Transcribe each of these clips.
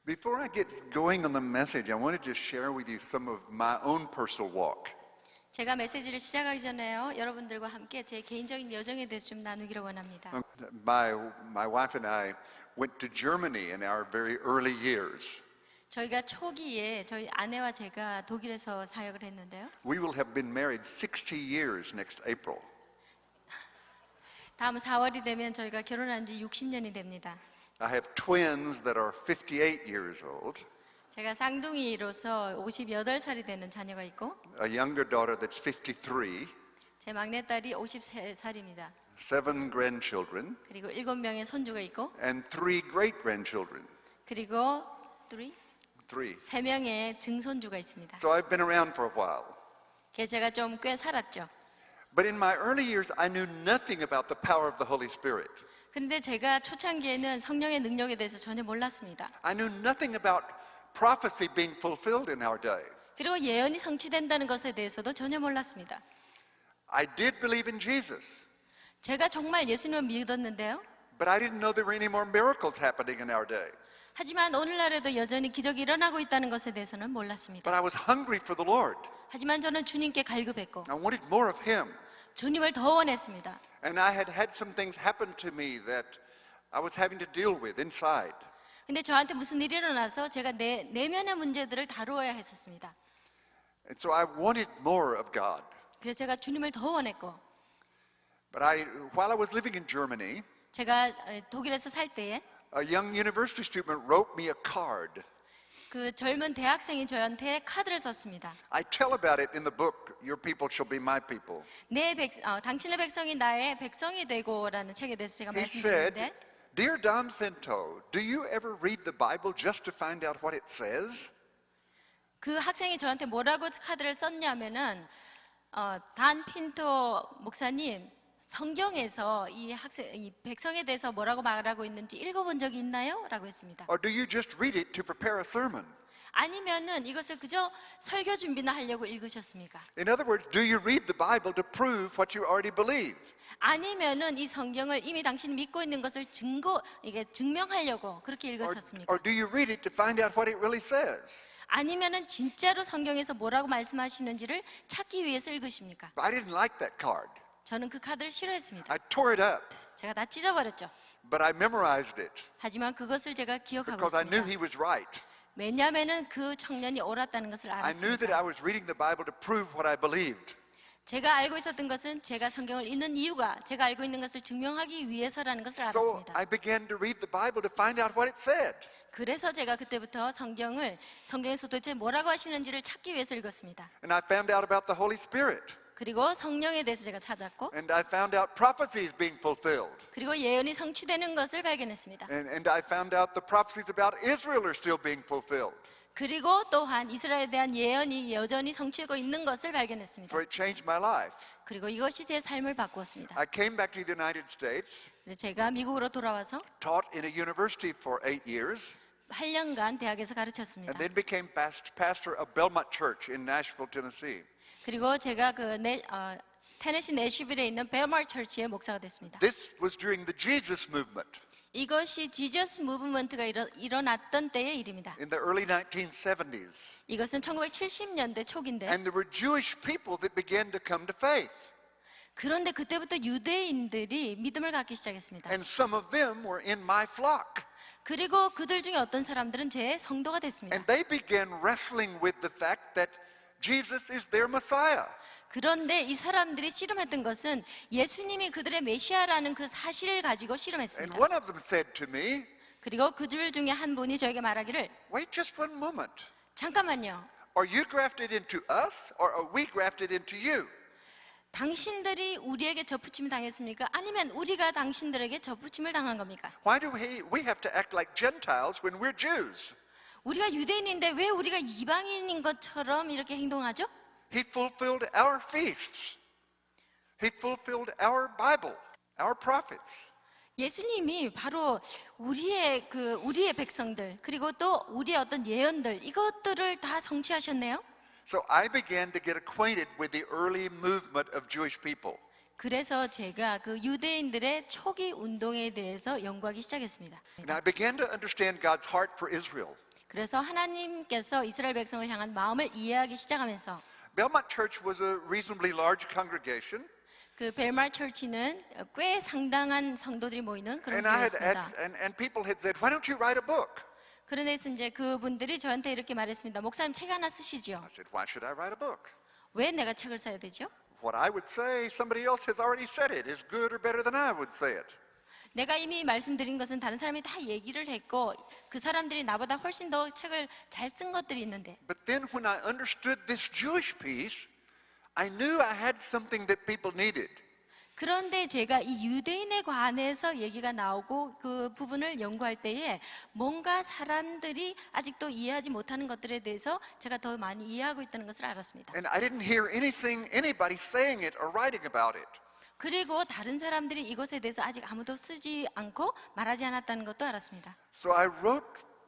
Before I get going on the message, I want to just share with you some of my own personal walk. 제가 메시지를 시작하기 전에요, 여러분들과 함께 제 개인적인 여정에 대해서 좀 나누기를 원합니다. My wife and I went to Germany in our very early years. 저희가 초기에 저희 아내와 제가 독일에서 사역을 했는데요. We will have been married 60 years next April. 다음 4월이 되면 저희가 결혼한 지 60년이 됩니다. I have twins that are 58 years old, 제가 쌍둥이로서 58살이 되는 자녀가 있고 a younger daughter that's 53, 제 막내딸이 53살입니다. 7 grandchildren, 그리고 7명의 손주가 있고 and 3 great-grandchildren. 그리고 3. 3명의 증손주가 있습니다. So I've been around for a while. 그래서 제가 좀 꽤 살았죠. But in my early years, I knew nothing about the power of the Holy Spirit. 근데 제가 초창기에는 성령의 능력에 대해서 전혀 몰랐습니다. I knew nothing about prophecy being fulfilled in our day. 그리고 예언이 성취된다는 것에 대해서도 전혀 몰랐습니다. I did believe in Jesus, 제가 정말 예수님을 믿었는데요. but I didn't know there were any more miracles happening in our day. 하지만 오늘날에도 여전히 기적이 일어나고 있다는 것에 대해서는 몰랐습니다. But I was hungry for the Lord. 하지만 저는 주님께 갈급했고 I wanted more of Him. 주님을 더 원했습니다. And I had had some things happen to me that I was having to deal with inside. 근데 저한테 무슨 일이 일어나서 제가 내 내면의 문제들을 다루어야 했었습니다. And so I wanted more of God. 그래서 제가 주님을 더 원했고 But while I was living in Germany, 제가 독일에서 살 때에 a young university student wrote me a card. 그 젊은 대학생이 저한테 카드를 썼습니다. I tell about it in the book, Your People Shall Be My People. 당신의 백성이 나의 백성이 되고라는 책에 대해서 제가 He said, 말씀드렸는데 Dear Don Finto, do you ever read the Bible just to find out what it says? 그 학생이 저한테 뭐라고 카드를 썼냐면은 단 핀토 목사님 성경에서 이 백성에 대해서 뭐라고 말하고 있는지 읽어본 적이 있나요? 라고 했습니다. Or do you just read it to prepare a sermon? 아니면은 이것을 그저 설교 준비나 하려고 읽으셨습니까? In other words, do you read the Bible to prove what you already believe? 아니면은 이 성경을 이미 당신이 믿고 있는 것을 증명하려고 그렇게 읽으셨습니까? Or do you read it to find out what it really says? 아니면은 진짜로 성경에서 뭐라고 말씀하시는지를 찾기 위해서 읽으십니까? I didn't like that card. 저는 그 카드를 싫어했습니다. I tore it up, 제가 다 찢어버렸죠. but I memorized it 하지만 그것을 제가 기억하고 because I knew 있습니다. he was right. 왜냐하면은 그 청년이 옳았다는 것을 I knew that I 알았습니다. was reading the Bible to prove what I believed. 제가 알고 있었던 것은 제가 성경을 읽는 이유가 제가 알고 있는 것을 증명하기 위해서라는 것을 So 알았습니다. I began to read the Bible to find out what it said. 그래서 제가 그때부터 성경에서 도대체 뭐라고 하시는지를 찾기 위해서 읽었습니다. And I found out about the Holy Spirit. 그리고 성령에 대해서 제가 찾았고 And I found out prophecies being fulfilled. 그리고 예언이 성취되는 것을 발견했습니다. And I found out the prophecies about Israel are still being fulfilled. 그리고 또한 이스라엘에 대한 예언이 여전히 성취되고 있는 것을 발견했습니다. So it changed my life. 그리고 이것이 제 삶을 바꾸었습니다. I came back to the United States, 제가 미국으로 돌아와서 taught in a university for 8 years, 8년간 대학에서 가르쳤습니다. and then became pastor of Belmont Church in Nashville, Tennessee. 그리고 제가 테네시 내슈빌에 있는 벨머 처치의 목사가 됐습니다. This was during the Jesus movement 이것이 지저스 무브먼트가 일어났던 때의 일입니다. in the early 1970s. 이것은 1970년대 초기인데 And there were Jewish people that began to come to faith. 그런데 그때부터 유대인들이 믿음을 갖기 시작했습니다. And some of them were in my flock. 그리고 그들 중에 어떤 사람들은 제 성도가 됐습니다. And they began wrestling with the fact that Jesus is their Messiah. 그런데 이 사람들이 씨름했던 것은 예수님이 그들의 메시아라는 그 사실을 가지고 And 씨름했습니다. one of them said to me, 그리고 그들 중에 한 분이 저에게 말하기를 wait just one moment. 잠깐만요. Are you grafted into us or are we grafted into you? 당신들이 우리에게 접붙임을 당했습니까? 아니면 우리가 당신들에게 접붙임을 당한 겁니까? Why do we have to act like Gentiles when we're Jews? 우리가 유대인인데 왜 우리가 이방인인 것처럼 이렇게 행동하죠? He fulfilled our feasts. He fulfilled our Bible, our prophets. 예수님이 바로 우리의 백성들 그리고 또 우리의 어떤 예언들 이것들을 다 성취하셨네요. So I began to get acquainted with the early movement of Jewish people. 그래서 제가 그 유대인들의 초기 운동에 대해서 연구하기 시작했습니다. And I began to understand God's heart for Israel. 그래서 하나님께서 이스라엘 백성을 향한 마음을 이해하기 시작하면서 Belmont Church was a reasonably large congregation, 그 벨말 철치는 꽤 상당한 성도들이 모이는 그런 and 교회였습니다. and people had said, "Why don't you write a book?" 그런데서 이제 그분들이 저한테 이렇게 말했습니다. 목사님 책 하나 쓰시지요. I said, "Why should I write a book?" 왜 내가 책을 써야 되죠? What I would say, somebody else has already said it, is good or better than I would say it. 내가 이미 말씀드린 것은 다른 사람이 다 얘기를 했고 그 사람들이 나보다 훨씬 더 책을 잘 쓴 것들이 있는데 But then when I understood this Jewish piece, I knew I had something that people needed. 그런데 제가 이 유대인에 관해서 얘기가 나오고 그 부분을 연구할 때에 뭔가 사람들이 아직도 이해하지 못하는 것들에 대해서 제가 더 많이 이해하고 있다는 것을 알았습니다. And I didn't hear anybody saying it or writing about it. 그리고 다른 사람들이 이것에 대해서 아직 아무도 쓰지 않고 말하지 않았다는 것도 알았습니다. So I wrote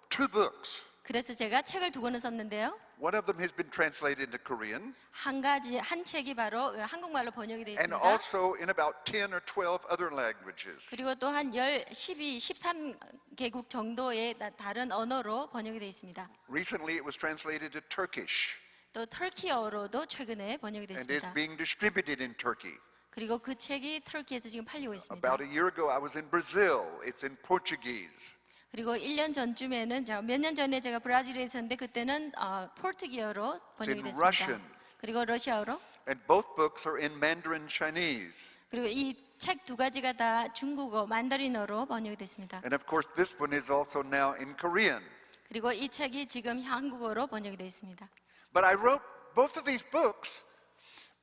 2 books. 그래서 제가 책을 2권을 썼는데요. One of them has been translated into Korean, 한 책이 바로 한국말로 번역이 되어 and 있습니다. also in about 10 or 12 other languages. 그리고 또 한 13개국 정도의 다른 언어로 번역이 되어 있습니다. Recently it was translated to Turkish 또 터키어로도 최근에 번역이 and is 됐습니다. being distributed in Turkey. 그리고 그 책이 터키에서 지금 팔리고 있습니다. About a year ago I was in Brazil. It's in Portuguese. 그리고 1년 전쯤에는 몇 년 전에 제가 브라질에 있었는데 그때는 포르투기어로 번역이 in 됐습니다. Russian. 그리고 러시아어로 And both books are in Mandarin Chinese. 그리고 이 책 2가지가 다 중국어 만다린어로 번역이 됐습니다. And of course this one is also now in Korean. 그리고 이 책이 지금 한국어로 번역이 되어 있습니다. But I wrote both of these books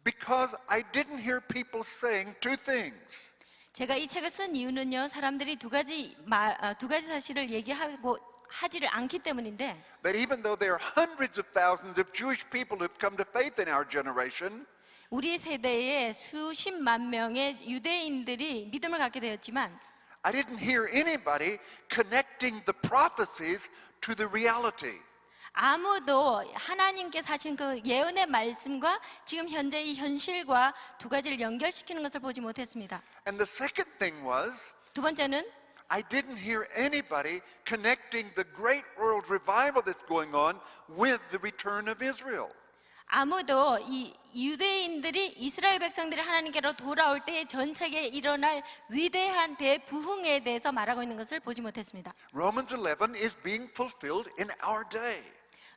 because I didn't hear people saying 2 things. 제가 이 책을 쓴 이유는요, 사람들이 두 가지 사실을 얘기하고 하지를 않기 때문인데, That even though there are hundreds of thousands of Jewish people who've come to faith in our generation, 우리 세대에 수십만 명의 유대인들이 믿음을 갖게 되었지만, I didn't hear anybody connecting the prophecies to the reality. 아무도 하나님께서 하신 그 예언의 말씀과 지금 현재 이 현실과 2가지를 연결시키는 것을 보지 못했습니다. And the second thing was, 2번째는 I didn't hear anybody connecting the great world revival that's going on with the return of Israel. 아무도 이 유대인들이 이스라엘 백성들이 하나님께로 돌아올 때 전 세계에 일어날 위대한 대부흥에 대해서 말하고 있는 것을 보지 못했습니다. Romans 11 is being fulfilled in our day.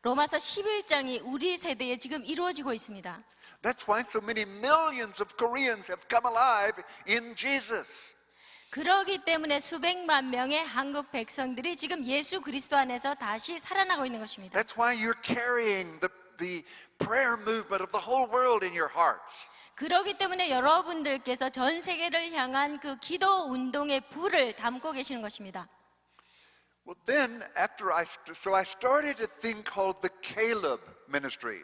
로마서 11장이 우리 세대에 지금 이루어지고 있습니다. That's why so many millions of Koreans have come alive in Jesus. 그러기 때문에 수백만 명의 한국 백성들이 지금 예수 그리스도 안에서 다시 살아나고 있는 것입니다. That's why you're carrying the prayer movement of the whole world in your hearts. 그러기 때문에 여러분들께서 전 세계를 향한 그 기도 운동의 불을 담고 계시는 것입니다. Well, then after I started a thing called the Caleb ministry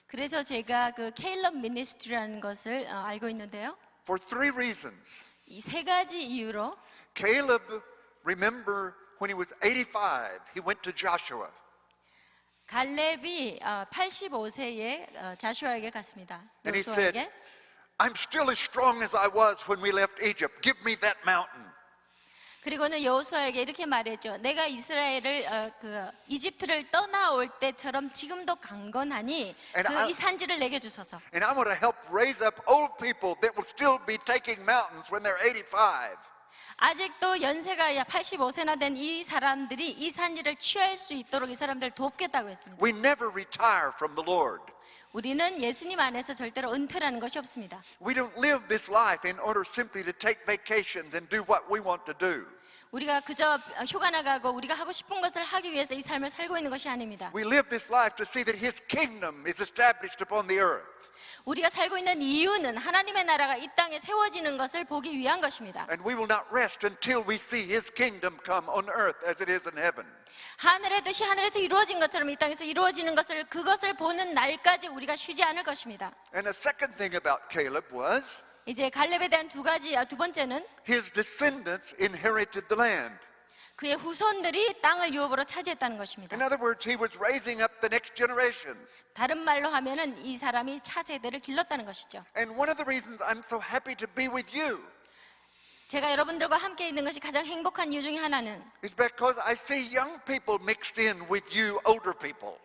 그래서 제가 그 케일럽 미니스트리라는 것을 알고 있는데요. for 3 reasons. 이 3가지 이유로 Caleb, remember when he was 85, he went to Joshua. 갈렙이 85세에 자슈아에게 갔습니다. And he said, 요수아에게. I'm still as strong as I was when we left Egypt. Give me that mountain. 그리고는 여호수아에게 이렇게 말했죠. 내가 이스라엘을 이집트를 떠나올 때처럼 지금도 강건하니 이 산지를 내게 주소서. And I want to help raise up old people that will still be taking mountains when they're 85. 아직도 연세가 85세나 된 이 사람들이 이 산지를 취할 수 있도록 이 사람들 돕겠다고 했습니다. We never retire from the Lord. 우리는 예수님 안에서 절대로 은퇴라는 것이 없습니다. We don't live this life in order simply to take vacations and do what we want to do. 우리가 그저 휴가 나가고 우리가 하고 싶은 것을 하기 위해서 이 삶을 살고 있는 것이 아닙니다. We live this life to see that His kingdom is established upon the earth. 우리가 살고 있는 이유는 하나님의 나라가 이 땅에 세워지는 것을 보기 위한 것입니다. And we will not rest until we see His kingdom come on earth as it is in heaven. 하늘의 뜻이 하늘에서 이루어진 것처럼 이 땅에서 이루어지는 그것을 보는 날까지 우리가 쉬지 않을 것입니다. And a second thing about Caleb was 이제 갈렙에 대한 2번째는 his descendants inherited the land. 그의 후손들이 땅을 유업으로 차지했다는 것입니다. In other words, he was raising up the next generations. 다른 말로 하면은 이 사람이 차세대를 길렀다는 것이죠. And one of the reasons I'm so happy to be with you 제가 여러분들과 함께 있는 것이 가장 행복한 이유 중에 하나는 is because I see young people mixed in with you older people.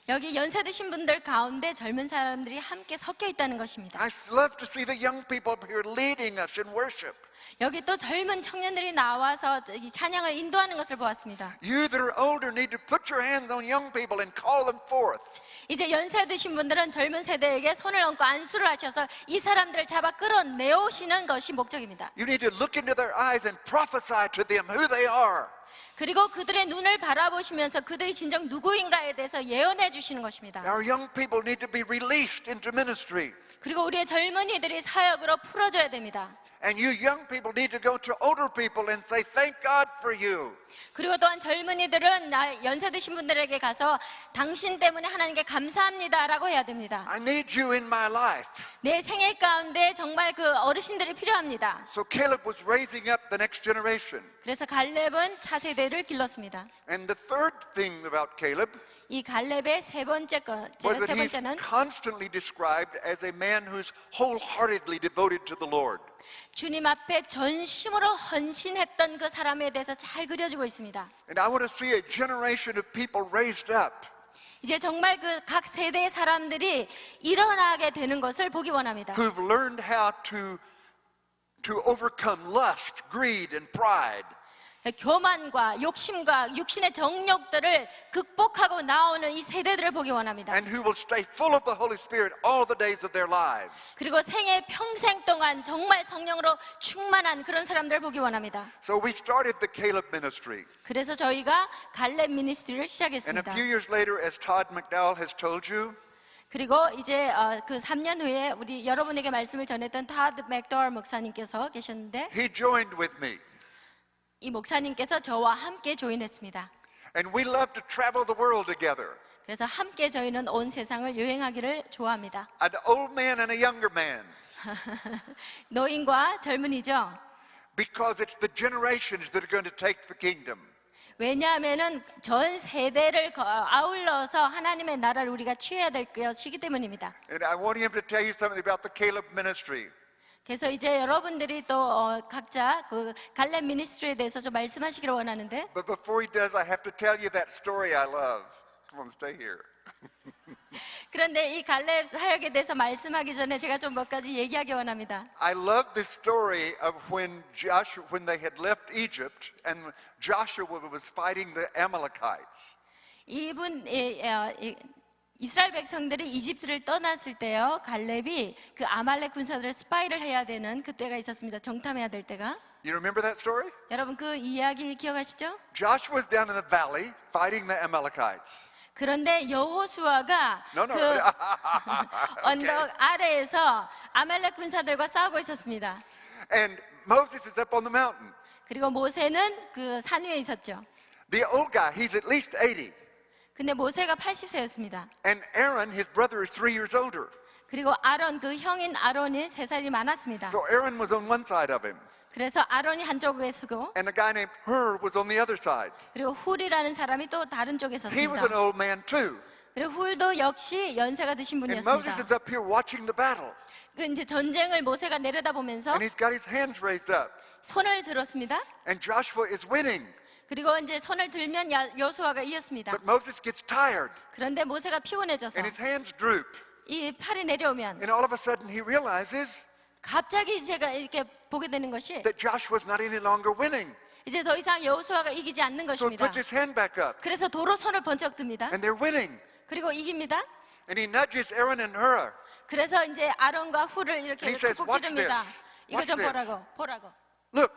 여기 연세 드신 분들 가운데 젊은 사람들이 함께 섞여 있다는 것입니다. I love to see the young people up here leading us in worship. 여기 또 젊은 청년들이 나와서 이 찬양을 인도하는 것을 보았습니다. You that are older need to put your hands on young people and call them forth. 이제 연세 드신 분들은 젊은 세대에게 손을 얹고 안수를 하셔서 이 사람들을 잡아 끌어내오시는 것이 목적입니다. You need to look into their eyes and prophesy to them who they are. 그리고 그들의 눈을 바라보시면서 그들이 진정 누구인가에 대해서 예언해 주시는 것입니다. Our young people need to be released into ministry. 그리고 우리의 젊은이들이 사역으로 풀어져야 됩니다. And you young people need to go to older people and say, thank God for you. 그리고 또한 젊은이들은 연세 드신 분들에게 가서 당신 때문에 하나님께 감사합니다라고 해야 됩니다. I need you in my life. 내 생애 가운데 정말 그 어르신들이 필요합니다. So Caleb was raising up the next generation. 그래서 갈렙은 차세대를 길렀습니다. And the third thing about Caleb 이 갈렙의 세 was that he's 번째는 constantly described as a man who's wholeheartedly devoted to the Lord. 주님 앞에 전심으로 헌신했던 그 사람에 대해서 잘 그려지고 있습니다. And I want to see a generation of people raised up 이제 정말 그 각 세대의 사람들이 일어나게 되는 것을 보기 원합니다. who've learned how to overcome lust, greed, and pride. 교만과 욕심과 육신의 정욕들을 극복하고 나오는 이 세대들을 보기 원합니다. And who will stay full of the Holy Spirit all the days of their lives. 그리고 생애 평생 동안 정말 성령으로 충만한 그런 사람들을 보기 원합니다. So we started the Caleb ministry. 그래서 저희가 갈렙 미니스트리를 And a 시작했습니다. few years later, as Todd McDowell has told you, 그리고 이제 그 3년 후에 우리 여러분에게 말씀을 전했던 타드 맥도얼 목사님께서 계셨는데 he joined with me. 이 목사님께서 저와 함께 조인했습니다. And we love to travel the world together. 그래서 함께 저희는 온 세상을 여행하기를 좋아합니다. An old man and a younger man. 노인과 젊은이죠. Because it's the generations that are going to take the kingdom. 왜냐하면은 전 세대를 아울러서 하나님의 나라를 우리가 취해야 될 것이기 때문입니다. And I want him to tell you something about the Caleb ministry. 그래서 이제 여러분들이 또 각자 그 갈렙 미니스트리에 대해서 좀 말씀하시기를 원하는데 But before he does, I have to tell you that story I love. Come on, stay here. 그런데 이 갈렙 사역에 대해서 말씀하기 전에 제가 좀 몇 가지 얘기하기 원합니다. I love this story of when they had left Egypt and Joshua was fighting the Amalekites. 이스라엘 백성들이 이집트를 떠났을 때요, 갈렙이 그 아말렉 군사들을 스파이를 해야 되는 그때가 있었습니다. 정탐해야 될 때가. You remember that story? 여러분 그 이야기 기억하시죠? Joshua was down in the valley fighting the Amalekites. 그런데 여호수아가 No. 그 언덕 아래에서 아말렉 군사들과 싸우고 있었습니다. And Moses is up on the mountain. 그리고 모세는 그 산 위에 있었죠. The old guy, he's at least 80. 근데 모세가 80세였습니다. And Aaron, his brother, is 3 years older. 그리고 아론, 그 형인 아론이 3살이 많았습니다. So Aaron was on one side of him. 그래서 아론이 한쪽에 서고 And a guy named Hur was on the other side. 그리고 훌이라는 사람이 또 다른 쪽에 He was 섰습니다. an old man too. 그리고 훌도 역시 연세가 드신 And Moses 분이었습니다. is up here watching the battle. 그 이제 전쟁을 모세가 내려다보면서 And he's got his hands raised up. 손을 들었습니다. And Joshua is winning. 그리고 이제 손을 들면 여호수아가 이겼습니다. But Moses gets tired. 그런데 모세가 피곤해져서 And his hands droop. 이 팔이 내려오면 And all of a sudden he realizes 갑자기 제가 이렇게 보게 되는 것이 that Joshua's not any longer winning. 이제 더 이상 여호수아가 이기지 않는 So he 것입니다. puts his hand back up. 그래서 도로 손을 번쩍 듭니다. And they're winning. 그리고 이깁니다. And he nudges Aaron and Hur. 그래서 이제 아론과 훌을 이렇게 And he says, 꾹 "Watch 찌릅니다. this. 이거 Watch 좀 this." 보라고. Look,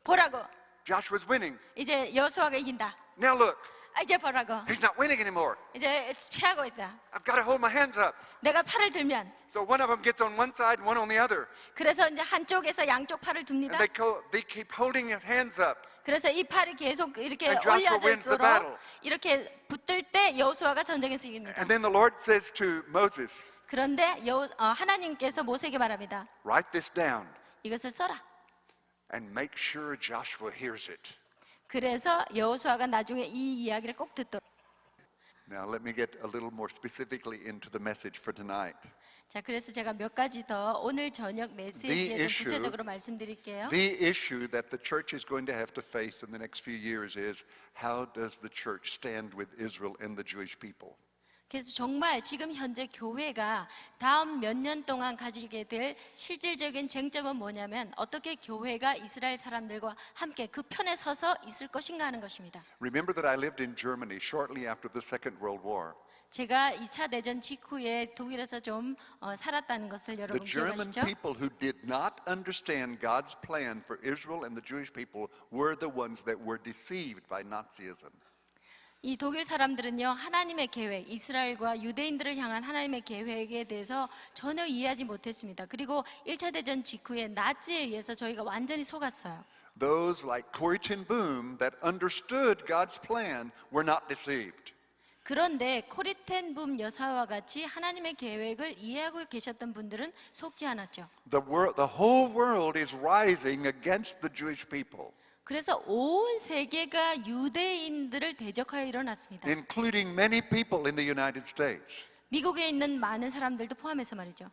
보라고. Joshua's winning. 이제 여호수아가 이긴다. Now look, 이제 보라고. he's not winning anymore. 이제 피하고 있다. I've got to hold my hands up. 내가 팔을 들면 So one of them gets on one side, one on the other. 그래서 이제 한쪽에서 양쪽 팔을 듭니다. And they keep holding their hands up. 그래서 이 팔이 계속 이렇게 And Joshua 올려져 wins the battle. 있도록 이렇게 붙들 때 여호수아가 전쟁에서 이깁니다. And then the Lord says to Moses, 그런데 하나님께서 모세에게 말합니다. write this down 이것을 써라. and make sure Joshua hears it. 그래서 여호수아가 나중에 이 이야기를 꼭 듣도록. Now let me get a little more specifically into the message for tonight. 자, 그래서 제가 몇 가지 더 오늘 저녁 메시지에 좀 issue- 구체적으로 말씀드릴게요. The issue that the church is going to have to face in the next few years is how does the church stand with Israel and the Jewish people? 그래서 정말 지금 현재 교회가 다음 몇 년 동안 가지게 될 실질적인 쟁점은 뭐냐면 어떻게 교회가 이스라엘 사람들과 함께 그 편에 서서 있을 것인가 하는 것입니다. Remember that I lived in Germany shortly after the Second World War. 제가 2차 대전 직후에 독일에서 좀 살았다는 것을 The 여러분 German 기억하시죠? people who did not understand God's plan for Israel and the Jewish people were the ones that were deceived by Nazism. 이 독일 사람들은요, 하나님의 계획, 이스라엘과 유대인들을 향한 하나님의 계획에 대해서 전혀 이해하지 못했습니다. 그리고 1차 대전 직후에 나치에 의해서 저희가 완전히 속았어요. Those like Corrie ten Boom that understood God's plan were not deceived. 그런데 코리텐붐 여사와 같이 하나님의 계획을 이해하고 계셨던 분들은 속지 않았죠. The whole world is rising against the Jewish people, 그래서 온 세계가 유대인들을 대적하여 일어났습니다. including many people in the United States. 미국에 있는 많은 사람들도 포함해서 말이죠.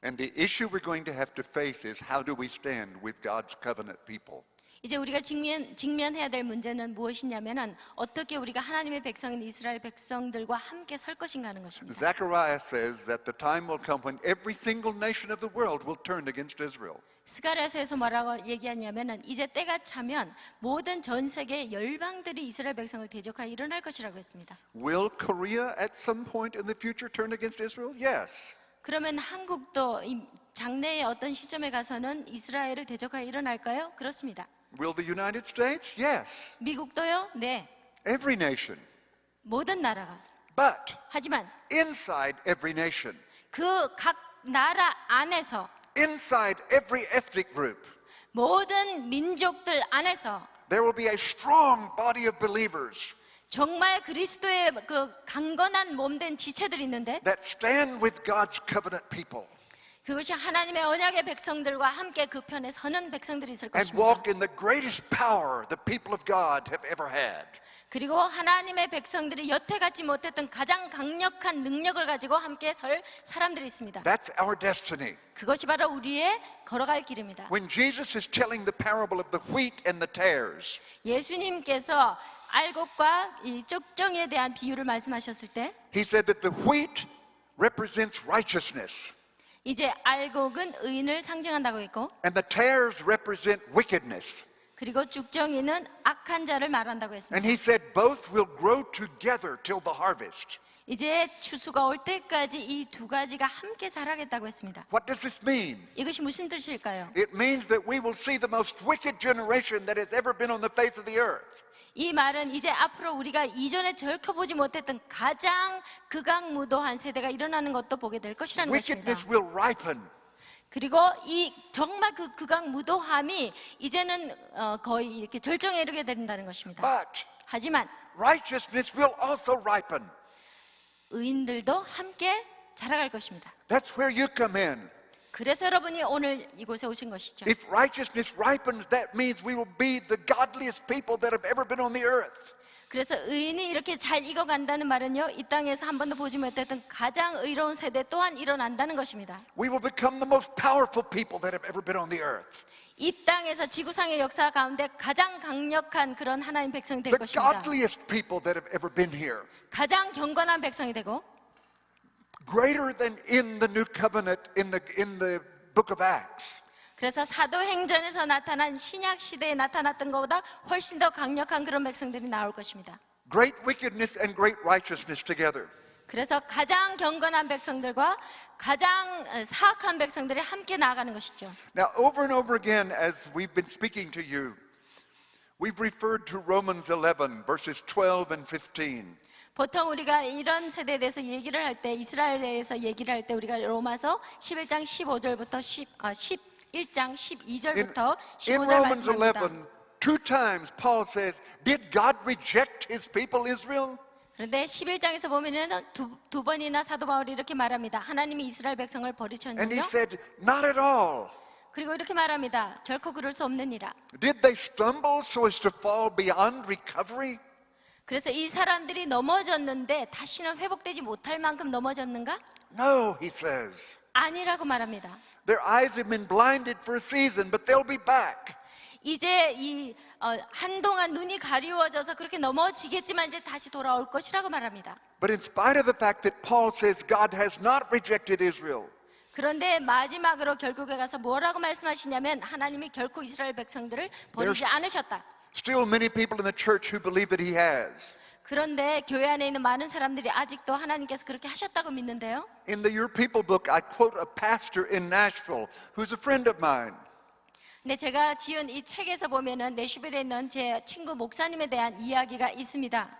And the issue we're going to have to face is how do we stand with God's covenant people? 이제 우리가 직면해야 될 문제는 무엇이냐면은 어떻게 우리가 하나님의 백성인 이스라엘 백성들과 함께 설 것인가 하는 것입니다. Zechariah says that the time will come when every single nation of the world will turn against Israel. 스가랴서에서 뭐라고 얘기하냐면은 이제 때가 차면 모든 전 세계 열방들이 이스라엘 백성을 대적하여 일어날 것이라고 했습니다. Will Korea at some point in the future turn against Israel? Yes. 그러면 한국도 이 장래의 어떤 시점에 가서는 이스라엘을 대적하여 일어날까요? 그렇습니다. Will the United States? Yes. 미국도요? 네. Every nation. 모든 나라가. But 하지만 inside every nation, 그 각 나라 안에서 inside every ethnic group, 모든 민족들 안에서 there will be a strong body of believers 정말 그리스도의 그 강건한 몸된 지체들이 있는데 that stand with God's covenant people 그것이 하나님의 언약의 백성들과 함께 그 편에 서는 백성들이 있을 and 것입니다. walk in the greatest power the people of God have ever had. 그리고 하나님의 백성들이 여태 갖지 못했던 가장 강력한 능력을 가지고 함께 설 사람들이 있습니다. That's our destiny. 그것이 바로 우리의 걸어갈 길입니다. When Jesus is telling the parable of the wheat and the tares, 예수님께서 알곡과 이 쪽정이에 대한 비유를 말씀하셨을 때 he said that the wheat represents righteousness 이제 알곡은 의인을 상징한다고 했고 and the tares represent wickedness. 그리고 쭉정이는 악한 자를 말한다고 And 했습니다. he said both will grow together till the harvest. 이제 추수가 올 때까지 이 두 가지가 함께 자라겠다고 했습니다. What does this mean? 이것이 무슨 뜻일까요? It means that we will see the most wicked generation that has ever been on the face of the earth. 이 말은 이제 앞으로 우리가 이전에 절코 보지 못했던 가장 극악무도한 세대가 일어나는 것도 보게 될 것이라는 것입니다. Wickedness will ripen. 그리고 이 정말 그 극악무도함이 이제는 거의 이렇게 절정에 이르게 된다는 것입니다. But 하지만 righteousness will also ripen. 의인들도 함께 자라갈 것입니다. That's where you come in. 그래서 여러분이 오늘 이곳에 오신 것이죠. If righteousness ripens, that means we will be the godliest people that have ever been on the earth. 그래서 의인이 이렇게 잘 익어간다는 말은요, 이 땅에서 한 번도 보지 못했던 가장 의로운 세대 또한 일어난다는 것입니다. We will become the most powerful people that have ever been on the earth. 이 땅에서 지구상의 역사 가운데 가장 강력한 그런 하나님 백성이 될 The 것입니다. godliest people that have ever been here. 가장 경건한 백성이 되고 Greater than in the new covenant in the book of Acts. 그래서 사도행전에서 나타난 신약 시대에 나타났던 것보다 훨씬 더 강력한 그런 백성들이 나올 것입니다. Great wickedness and great righteousness together. 그래서 가장 경건한 백성들과 가장 사악한 백성들이 함께 나아가는 것이죠. Now, over and over again, as we've been speaking to you, we've referred to Romans 11, verses 12 and 15. 보통 우리가 이런 세대에 대해서 얘기를 할 때, 이스라엘에 대해서 얘기를 할 때 우리가 로마서 11장 15절부터 11장 12절부터 In 15절 Romans 말씀합니다. 11, two times Paul says, Did God reject his people Israel? 그런데 11장에서 보면은 두 번이나 사도 바울이 이렇게 말합니다. 하나님이 이스라엘 백성을 And he 버리셨느냐? said, Not at all. 그리고 이렇게 말합니다. 결코 그럴 수 없느니라. Did they stumble so as to fall beyond recovery? 그래서 이 사람들이 넘어졌는데 다시는 회복되지 못할 만큼 넘어졌는가? No, he says. 아니라고 말합니다. Their eyes have been blinded for a season, but they'll be back. 이제 한동안 눈이 가리워져서 그렇게 넘어지겠지만 이제 다시 돌아올 것이라고 말합니다. But in spite of the fact that Paul says God has not rejected Israel, 그런데 마지막으로 결국에 가서 뭐라고 말씀하시냐면 하나님이 결코 이스라엘 백성들을 버리지 않으셨다. still many people in the church who believe that he has. 그런데 교회 안에 있는 많은 사람들이 아직도 하나님께서 그렇게 하셨다고 믿는데요. In the Your People book, I quote a pastor in Nashville who's a friend of mine. 근데 제가 지은 이 책에서 보면은 내슈빌에 있는 제 친구 목사님에 대한 이야기가 있습니다.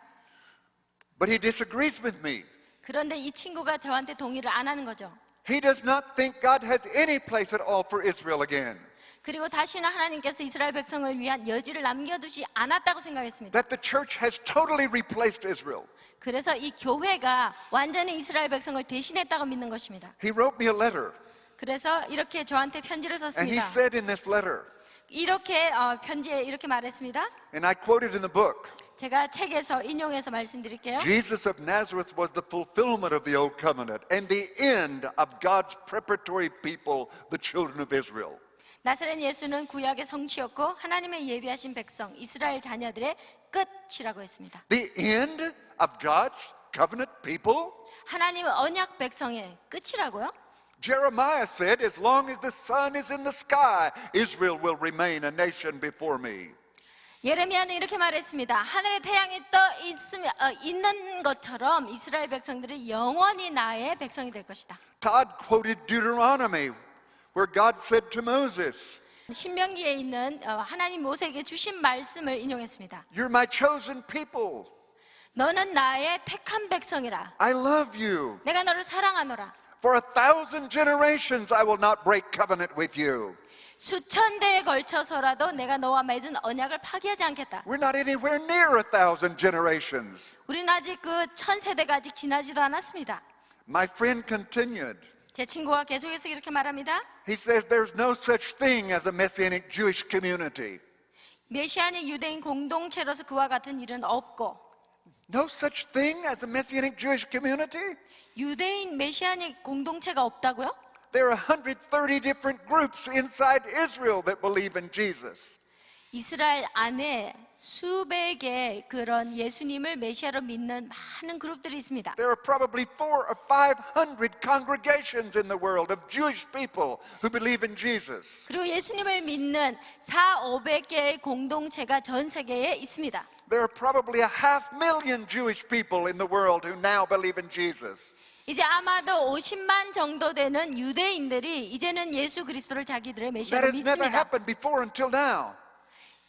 But he disagrees with me. 그런데 이 친구가 저한테 동의를 안 하는 거죠. He does not think God has any place at all for Israel again. 그리고 다시는 하나님께서 이스라엘 백성을 위한 여지를 남겨두지 않았다고 생각했습니다. That the church has totally replaced Israel. 그래서 이 교회가 완전히 이스라엘 백성을 대신했다고 믿는 것입니다. He wrote me a letter, 그래서 이렇게 저한테 편지를 and he 썼습니다. said in this letter, 이렇게 편지에 이렇게 말했습니다. and I quoted in the book, 제가 책에서 인용해서 말씀드릴게요. Jesus of Nazareth was the fulfillment of the old covenant and the end of God's preparatory people, the children of Israel. 나사렛 예수는 구약의 성취였고 하나님의 예비하신 백성 이스라엘 자녀들의 끝이라고 했습니다. The end of God's covenant people? 하나님의 언약 백성의 끝이라고요? Jeremiah said, as long as the sun is in the sky, Israel will remain a nation before me. 예레미야는 이렇게 말했습니다. 하늘에 태양이 있는 것처럼 이스라엘 백성들이 영원히 나의 백성이 될 것이다. Todd quoted Deuteronomy, where God said to Moses, 신명기에 있는 하나님 모세에게 주신 말씀을 인용했습니다. You're my chosen people. 너는 나의 택한 백성이라. I love you. 내가 너를 사랑하노라. For 1,000 generations I will not break covenant with you. 수천 대에 걸쳐서라도 내가 너와 맺은 언약을 파기하지 않겠다. We're not anywhere near 1,000 generations. 우리는 아직 그 1000세대가 아직 지나지도 않았습니다. My friend continued. 제 친구가 계속해서 이렇게 말합니다. He says there's no such thing as a Messianic Jewish community. 메시아닉 유대인 공동체로서 그와 같은 일은 없고 No such thing as a Messianic Jewish community? 유대인 메시아닉 공동체가 없다고요? There are 130 different groups inside Israel that believe in Jesus. 이스라엘 안에 수백의 그런 예수님을 메시아로 믿는 많은 그룹들이 있습니다. There are probably 400 or 500 congregations in the world of Jewish people who believe in Jesus. 그리고 예수님을 믿는 400~500개의 공동체가 전 세계에 있습니다. There are probably 500,000 Jewish people in the world who now believe in Jesus. 이제 아마도 50만 정도 되는 유대인들이 이제는 예수 그리스도를 자기들의 That 메시아로 has never 믿습니다. happened before until now.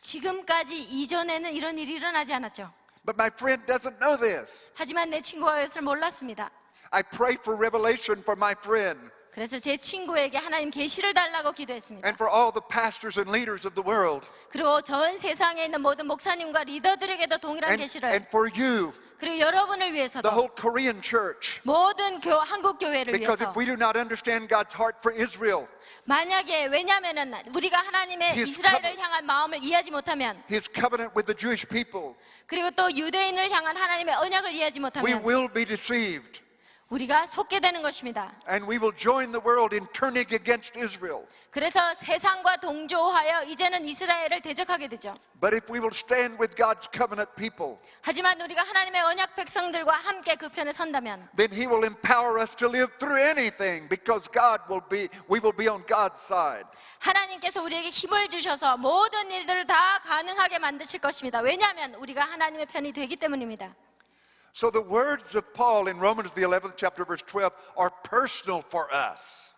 지금까지 이전에는 이런 일이 일어나지 않았죠. But my friend doesn't know this. 하지만 내 친구가 이것을 몰랐습니다. I pray for revelation for my friend 그래서 제 친구에게 하나님 계시를 달라고 기도했습니다. and for all the pastors and leaders of the world 그리고 전 세상에 있는 모든 목사님과 리더들에게도 동일한 and 계시를 for you, 그리고 여러분을 the 위해서도 whole Korean church. 모든 한국 교회를 Because 위해서 if we do not understand God's heart for Israel, 만약에 왜냐하면은 우리가 하나님의 His 이스라엘을 향한 마음을 이해하지 못하면 His covenant with the Jewish people, 그리고 또 유대인을 향한 하나님의 언약을 이해하지 we 못하면 will be deceived. 우리가 속게 되는 것입니다. And we will join the world in turning against Israel. 그래서 세상과 동조하여 이제는 이스라엘을 대적하게 되죠. But if we will stand with God's covenant people, 하지만 우리가 하나님의 언약 백성들과 함께 그 편에 선다면 then He will empower us to live through anything because we will be on God's side. 하나님께서 우리에게 힘을 주셔서 모든 일들을 다 가능하게 만드실 것입니다. 왜냐하면 우리가 하나님의 편이 되기 때문입니다. So the words of Paul in Romans the 11th chapter verse 12 are personal for us.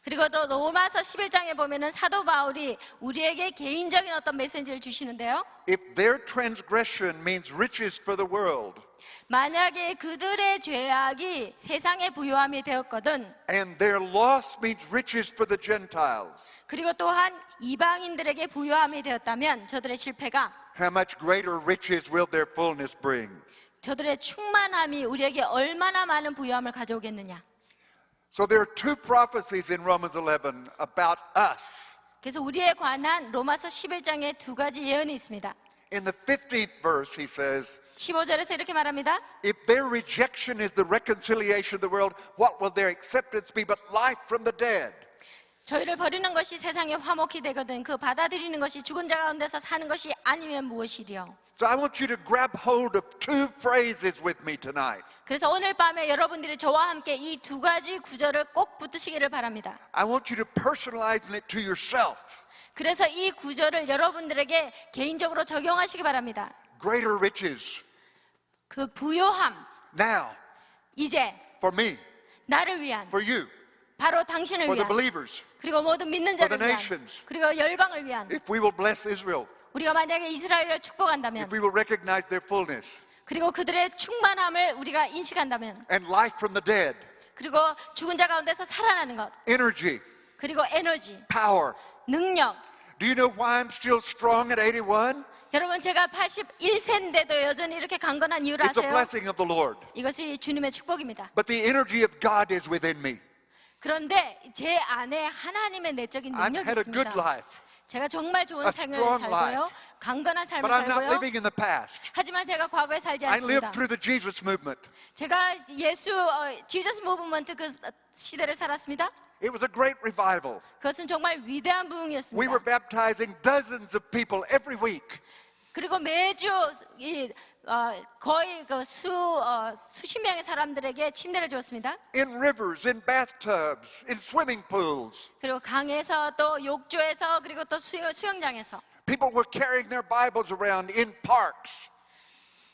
그리고 또 로마서 11장에 보면은 사도 바울이 우리에게 개인적인 어떤 메시지를 주시는데요. If their transgression means riches for the world, 만약에 그들의 죄악이 세상의 부요함이 되었거든 and their loss means riches for the Gentiles, 그리고 또한 이방인들에게 부요함이 되었다면 저들의 실패가 how much greater riches will their fullness bring? 저들의 충만함이 우리에게 얼마나 많은 부요함을 가져오겠느냐. So there are two prophecies in Romans 11 about us. 그래서 우리에 관한 로마서 11장에 두 가지 예언이 있습니다. In the 15th verse, he says, 15절에서 이렇게 말합니다. If their rejection is the reconciliation of the world, what will their acceptance be but life from the dead? 저희를 버리는 것이 세상의 화목이 되거든 그 받아들이는 것이 죽은 자 가운데서 사는 것이 아니면 무엇이리요. So I want you to grab hold of two phrases with me tonight. 그래서 오늘 밤에 여러분들이 저와 함께 이 두 가지 구절을 꼭 붙드시기를 바랍니다. I want you to personalize it to yourself. 그래서 이 구절을 여러분들에게 개인적으로 적용하시기 바랍니다. Greater riches. 그 부요함, Now, 이제 for me, 나를 위한, for you, 바로 당신을 for the 위한, believers. 그리고 모든 믿는 for 자를 the 위한, nations. 그리고 열방을 위한, If we will bless Israel, 우리가 만약에 이스라엘을 축복한다면, if we will recognize their fullness, 그리고 그들의 충만함을 우리가 인식한다면, and life from the dead, 그리고 죽은 자 가운데서 살아나는 것, energy, 그리고 에너지, power. 능력. Do you know why I'm still strong at 81? 여러분 제가 81세인데도 여전히 이렇게 강건한 이유를 It's a 아세요? blessing of the Lord. 이것이 주님의 축복입니다. But the energy of God is within me. 그런데 제 안에 하나님의 내적인 I've 능력이 had a good 있습니다. life, 제가 정말 좋은 a 삶을 strong 살고요. life. 강건한 삶을 but I'm not 살고요. living in the past. 하지만 제가 과거에 살지 I lived 않습니다. through the Jesus movement. 제가 지저스 무브먼트 그 시대를 살았습니다. It was a great revival. 그것은 정말 위대한 We 부흥이었습니다. were baptizing dozens of people every week. 그리고 매주 거의 수십 명의 사람들에게 침례를 주었습니다. In rivers, in bathtubs, in swimming pools. 그리고 강에서 또 욕조에서 그리고 또 수영장에서 People were carrying their Bibles around in parks.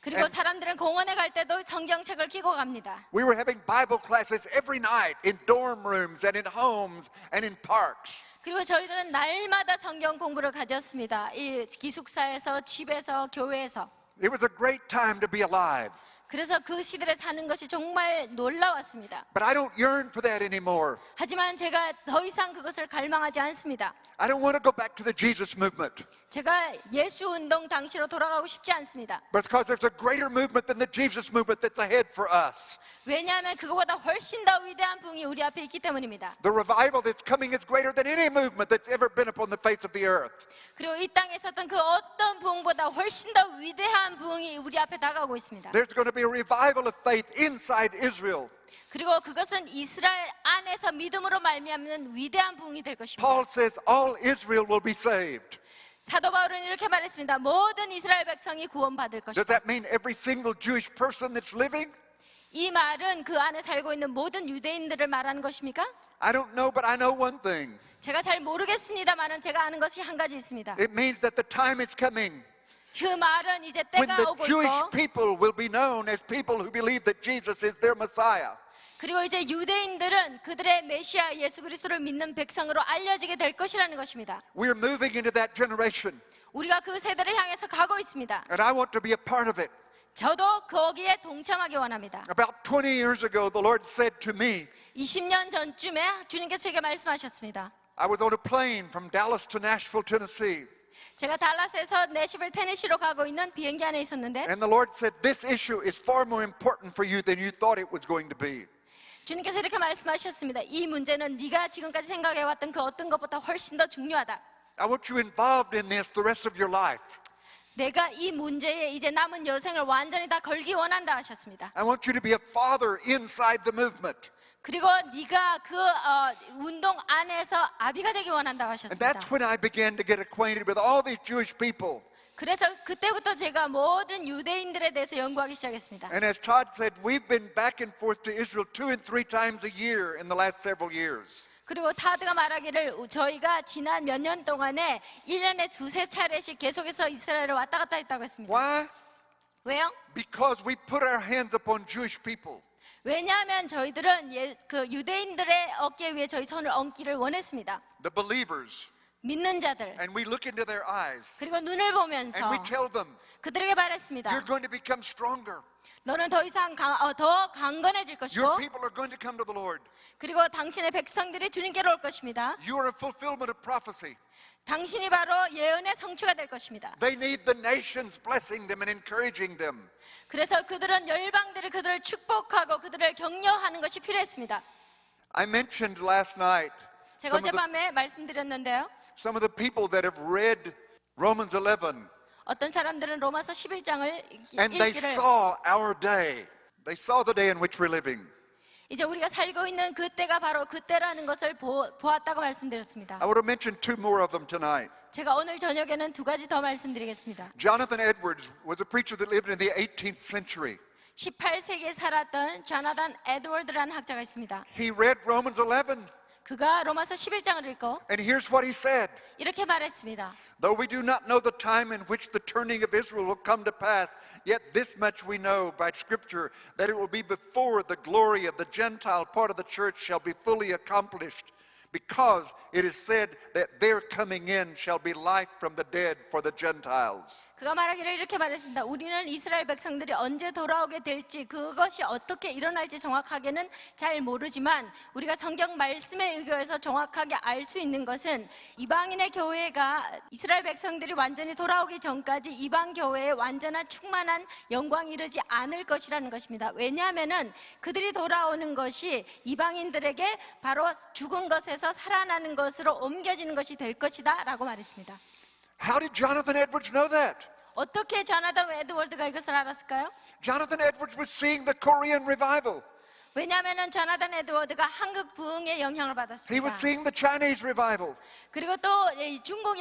그리고 사람들은 공원에 갈 때도 성경책을 끼고 갑니다. We were having Bible classes every night in dorm rooms and in homes and in parks. 그리고 저희들은 날마다 성경 공부를 가졌습니다. 이 기숙사에서, 집에서, 교회에서. It was a great time to be alive. 그래서 그 시대를 사는 것이 정말 놀라웠습니다. But I don't yearn for that anymore. 하지만 제가 더 이상 그것을 갈망하지 않습니다. I don't want to go back to the Jesus movement. 제가 예수 운동 당시로 돌아가고 싶지 않습니다. But because there's a greater movement than the Jesus movement that's ahead for us. 왜냐하면 그거보다 훨씬 더 위대한 부흥이 우리 앞에 있기 때문입니다. The revival that's coming is greater than any movement that's ever been upon the face of the earth. 그리고 이 땅에 있었던 그 어떤 부흥보다 훨씬 더 위대한 부흥이 우리 앞에 다가오고 있습니다. There's going to be a revival of faith inside Israel. 그리고 그것은 이스라엘 안에서 믿음으로 말미암는 위대한 부흥이 될 것입니다. Paul says all Israel will be saved. 사도 바울은 이렇게 말했습니다. 모든 이스라엘 백성이 구원받을 Does 것이다. that mean every single Jewish person that's living? 이 말은 그 안에 살고 있는 모든 유대인들을 말하는 것입니까? I don't know, but I know one thing. 제가 잘 모르겠습니다만은 제가 아는 것이 한 가지 있습니다. It means that the time is coming 그 말은 이제 when 때가 the 오고 Jewish 있고 people will be known as people who believe that Jesus is their Messiah. 그리고 이제 유대인들은 그들의 메시아 예수 그리스도를 믿는 백성으로 알려지게 될 것이라는 것입니다. We're moving into that generation, 우리가 그 세대를 향해서 가고 있습니다. and I want to be a part of it. 저도 거기에 동참하기 원합니다. About 20 years ago, the Lord said to me, 20년 전쯤에 주님께서 제게 말씀하셨습니다. I was on a plane from Dallas to Nashville, Tennessee, 제가 달라스에서 내시빌 테네시로 가고 있는 비행기 안에 있었는데 and the Lord said, this issue is far more important for you than you thought it was going to be. 주님께서 이렇게 말씀하셨습니다. 이 문제는 네가 지금까지 생각해왔던 그 어떤 것보다 훨씬 더 중요하다. I want you involved in this the rest of your life. 내가 이 문제에 이제 남은 여생을 완전히 다 걸기 원한다 하셨습니다. I want you to be a father inside the movement. 그리고 네가 그 운동 안에서 아비가 되기 원한다 And 하셨습니다. that's when I began to get acquainted with all these Jewish people. 그래서 그때부터 제가 모든 유대인들에 대해서 연구하기 시작했습니다. And as Todd said, we've been back and forth to Israel 2 and 3 times a year in the last several years. 그리고 타드가 말하기를 저희가 지난 몇 년 동안에 1년에 두세 차례씩 계속해서 이스라엘을 왔다 갔다 했다고 했습니다. Why? 왜요? Because we put our hands upon Jewish people. 왜냐하면 저희들은 그 유대인들의 어깨 위에 저희 손을 얹기를 원했습니다. The believers. 믿는 자들 And we look into their eyes. 그리고 눈을 And 보면서 we tell them, 그들에게 말했습니다. you're going to become stronger. 너는 더 이상 더 강건해질 것이고 Your people are going to come to the Lord. 그리고 당신의 백성들이 주님께로 올 것입니다. You are a fulfillment of prophecy. 당신이 바로 예언의 성취가 될 것입니다. They need the nations blessing them and encouraging them. 그래서 그들은 열방들이 그들을 축복하고 그들을 격려하는 것이 필요했습니다. I mentioned last night 제가 some of the 어젯밤에 말씀드렸는데요. some of the people that have read Romans 11 어떤 사람들은 로마서 11장을 And they 읽기를 saw our day. They saw the day in which we're living. 이제 우리가 살고 있는 그때가 바로 그때라는 것을 보았다고 말씀드렸습니다. I want to mention two more of them tonight. 제가 오늘 저녁에는 두 가지 더 말씀드리겠습니다. Jonathan Edwards was a preacher that lived in the 18th century. 18세기에 살았던 자나단 에드워드라는 학자가 있습니다. He read Romans 11, 그가 로마서 11장을 읽고 and here's what he said. 이렇게 말했습니다. Though we do not know the time in which the turning of Israel will come to pass, yet this much we know by Scripture, that it will be before the glory of the Gentile part of the church shall be fully accomplished, because it is said that their coming in shall be life from the dead for the Gentiles. 그가 말하기를 이렇게 말했습니다. 우리는 이스라엘 백성들이 언제 돌아오게 될지 그것이 어떻게 일어날지 정확하게는 잘 모르지만 우리가 성경 말씀에 의거해서 정확하게 알 수 있는 것은 이방인의 교회가 이스라엘 백성들이 완전히 돌아오기 전까지 이방 교회에 완전한 충만한 영광이 이르지 않을 것이라는 것입니다. 왜냐하면은 그들이 돌아오는 것이 이방인들에게 바로 죽은 것에서 살아나는 것으로 옮겨지는 것이 될 것이다라고 말했습니다. How did Jonathan Edwards know that? 어떻게 자나단 에드워드가 이것을 알았을까요? Jonathan Edwards was seeing the Korean revival. 왜냐하면 자나단 에드워드가 한국 부흥의 영향을 He 받았습니다. was seeing the Chinese revival. 그리고 또 이 중국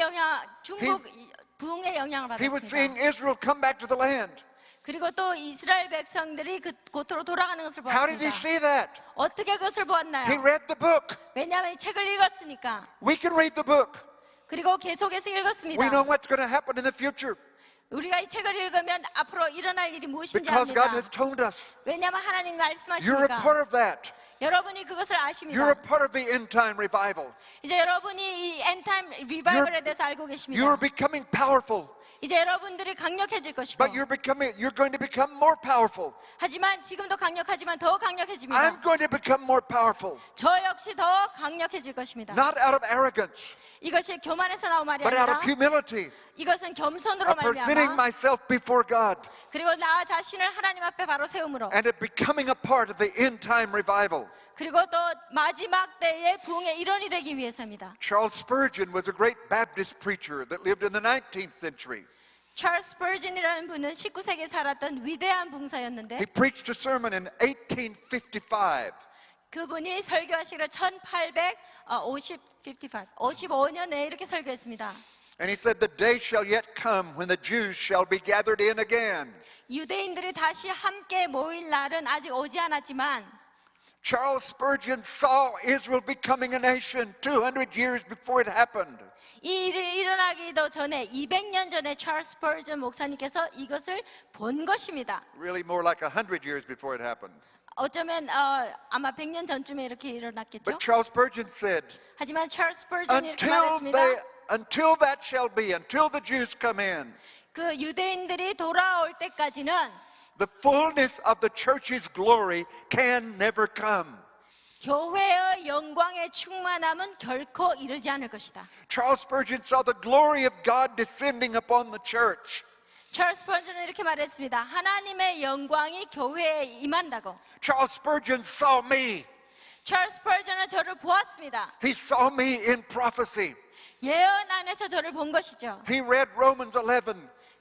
부흥의 영향을 He was seeing 받았습니다. Israel come back to the land. 그리고 또 이스라엘 백성들이 그 곳으로 돌아가는 것을 How did he 보았습니다. see that? 어떻게 그것을 He 보았나요? read the book. 왜냐하면 이 책을 읽었으니까. We can read the book. 그리고 계속해서 We 읽었습니다. know what's going to happen in the future 우리가 이 책을 읽으면 앞으로 일어날 일이 무엇인지 because God 압니다. has told us. 왜냐하면 하나님 You're a part 말씀하시니까. of that. 여러분이 그것을 You're 아십니다. a part of the end time revival. 이제 여러분이 이 엔타임 리바이벌에 대해서 알고 계십니다. You're becoming powerful, 이제 여러분들이 강력해질 것이고 but you're going to become more powerful. 하지만 지금도 강력하지만 더 I'm 강력해집니다. going to become more powerful, 저 역시 더 강력해질 것입니다. not out of arrogance, 이것이 교만에서 나온 말이 but out 아니라 of humility, 이것은 겸손으로 of presenting 말미암아 myself before God, 그리고 나 자신을 하나님 앞에 바로 세움으로 and of becoming a part of the end time revival. 그리고 또 마지막 때의 부흥의 일원이 되기 위해서입니다. Charles Spurgeon was a great Baptist preacher that lived in the 19th century. 찰스 스퍼진이라는 분은 19세기에 살았던 위대한 He 붕사였는데 preached a sermon in 1855. 그분이 설교하시기를 55년에 이렇게 설교했습니다. And he said, the day shall yet come when the Jews shall be gathered in again. 유대인들이 다시 함께 모일 날은 아직 오지 않았지만 Charles Spurgeon saw Israel becoming a nation 200 years before it happened. 이 일이 일어나기도 전에 200년 전에 찰스 스퍼전 목사님께서 이것을 본 것입니다. Really more like 100 years before it happened. 어쩌면 아마 100년 전쯤에 이렇게 일어났겠죠. But Charles Spurgeon said, 하지만 찰스 스퍼전이 이렇게 말했습니다. until that shall be, until the Jews come in, 그 유대인들이 돌아올 때까지는 the fullness of the church's glory can never come. 교회의 영광의 충만함은 결코 이르지 않을 것이다. Charles Spurgeon saw the glory of God descending upon the church. 찰스 스퍼전은 이렇게 말했습니다. 하나님의 영광이 교회에 임한다고. Charles Spurgeon saw me. 찰스 스퍼전은 저를 보았습니다. He saw me in prophecy. 예언 안에서 저를 본 것이죠. He read Romans 11.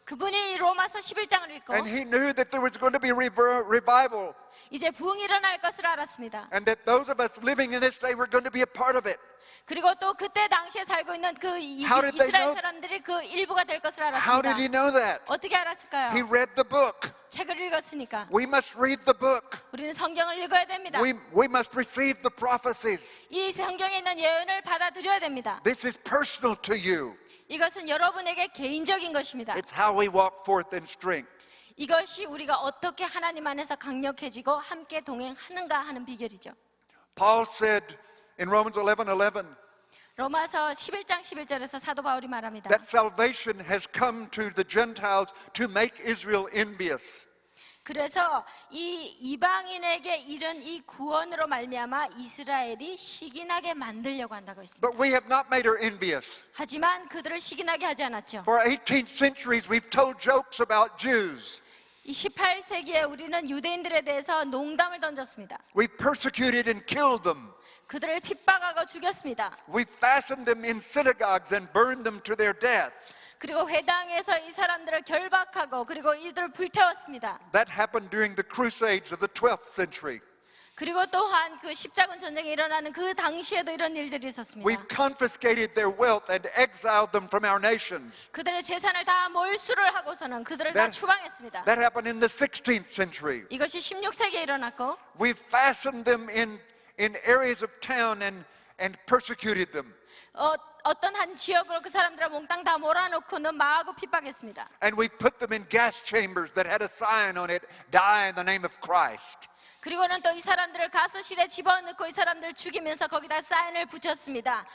그분이 로마서 11장을 읽고 And he knew that there was going to be revival, 이제 부흥이 일어날 것을 알았습니다. and that those of us living in this day were going to be a part of it. 그리고 또 그때 당시에 살고 있는 그 How did they 이스라엘 know? 사람들이 그 일부가 될 것을 How did he 알았습니다. know that? 어떻게 알았을까요? He read the book. 책을 읽었으니까. We must read the book. 우리는 성경을 읽어야 됩니다. We must receive the prophecies. 이 성경에 있는 예언을 받아들여야 됩니다. This is personal to you. 이것은 여러분에게 개인적인 것입니다. It's how we walk forth in strength. 이것이 우리가 어떻게 하나님 안에서 강력해지고 함께 동행하는가 하는 비결이죠. Paul said in Romans 11:11 로마서 11장 11절에서 사도 바울이 말합니다. that salvation has come to the Gentiles to make Israel envious. 그래서 이 이방인에게 이른 이 구원으로 말미암아 이스라엘이 시기나게 만들려고 한다고 했습니다. But we have not made her envious. 하지만 그들을 시기나게 하지 않았죠. For 18 centuries we've told jokes about Jews. 이 18세기에 우리는 유대인들에 대해서 농담을 던졌습니다. We've persecuted and killed them. 그들을 핍박하고 죽였습니다. We've fastened them in synagogues and burned them to their death. 그리고 회당에서 이 사람들을 결박하고 그리고 이들을 불태웠습니다. That happened during the Crusades of the 12th century. 그리고 또한 그 십자군 전쟁이 일어나는 그 당시에도 이런 일들이 있었습니다. We've confiscated their wealth and exiled them from our nations. 그들의 재산을 다 몰수를 하고서는 그들을 다 That- 추방했습니다. That happened in the 16th century. 이것이 16세기에 일어났고 We've fastened them in areas of town and persecuted them. 어떤 한 지역으로 그 사람들을 몽땅 다 몰아놓고는 마하고 핍박했습니다. And we put them in gas chambers that had a sign on it, die in the name of Christ. 그리고는 또 이 사람들을 가스실에 집어넣고 이 사람들을 죽이면서 거기다 사인을 붙였습니다.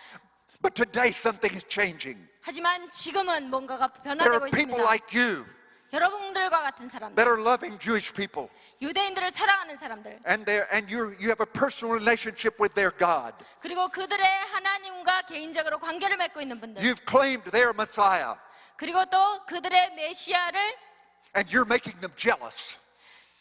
But today something is changing. 하지만 지금은 뭔가가 There 변화되고 are people 있습니다. like you 여러분들과 같은 사람들, that are loving Jewish people. 유대인들을 사랑하는 사람들, And you have a personal relationship with their God. 그리고 그들의 하나님과 개인적으로 관계를 맺고 있는 분들, You've claimed their Messiah, 그리고 또 그들의 메시아를 and you're making them jealous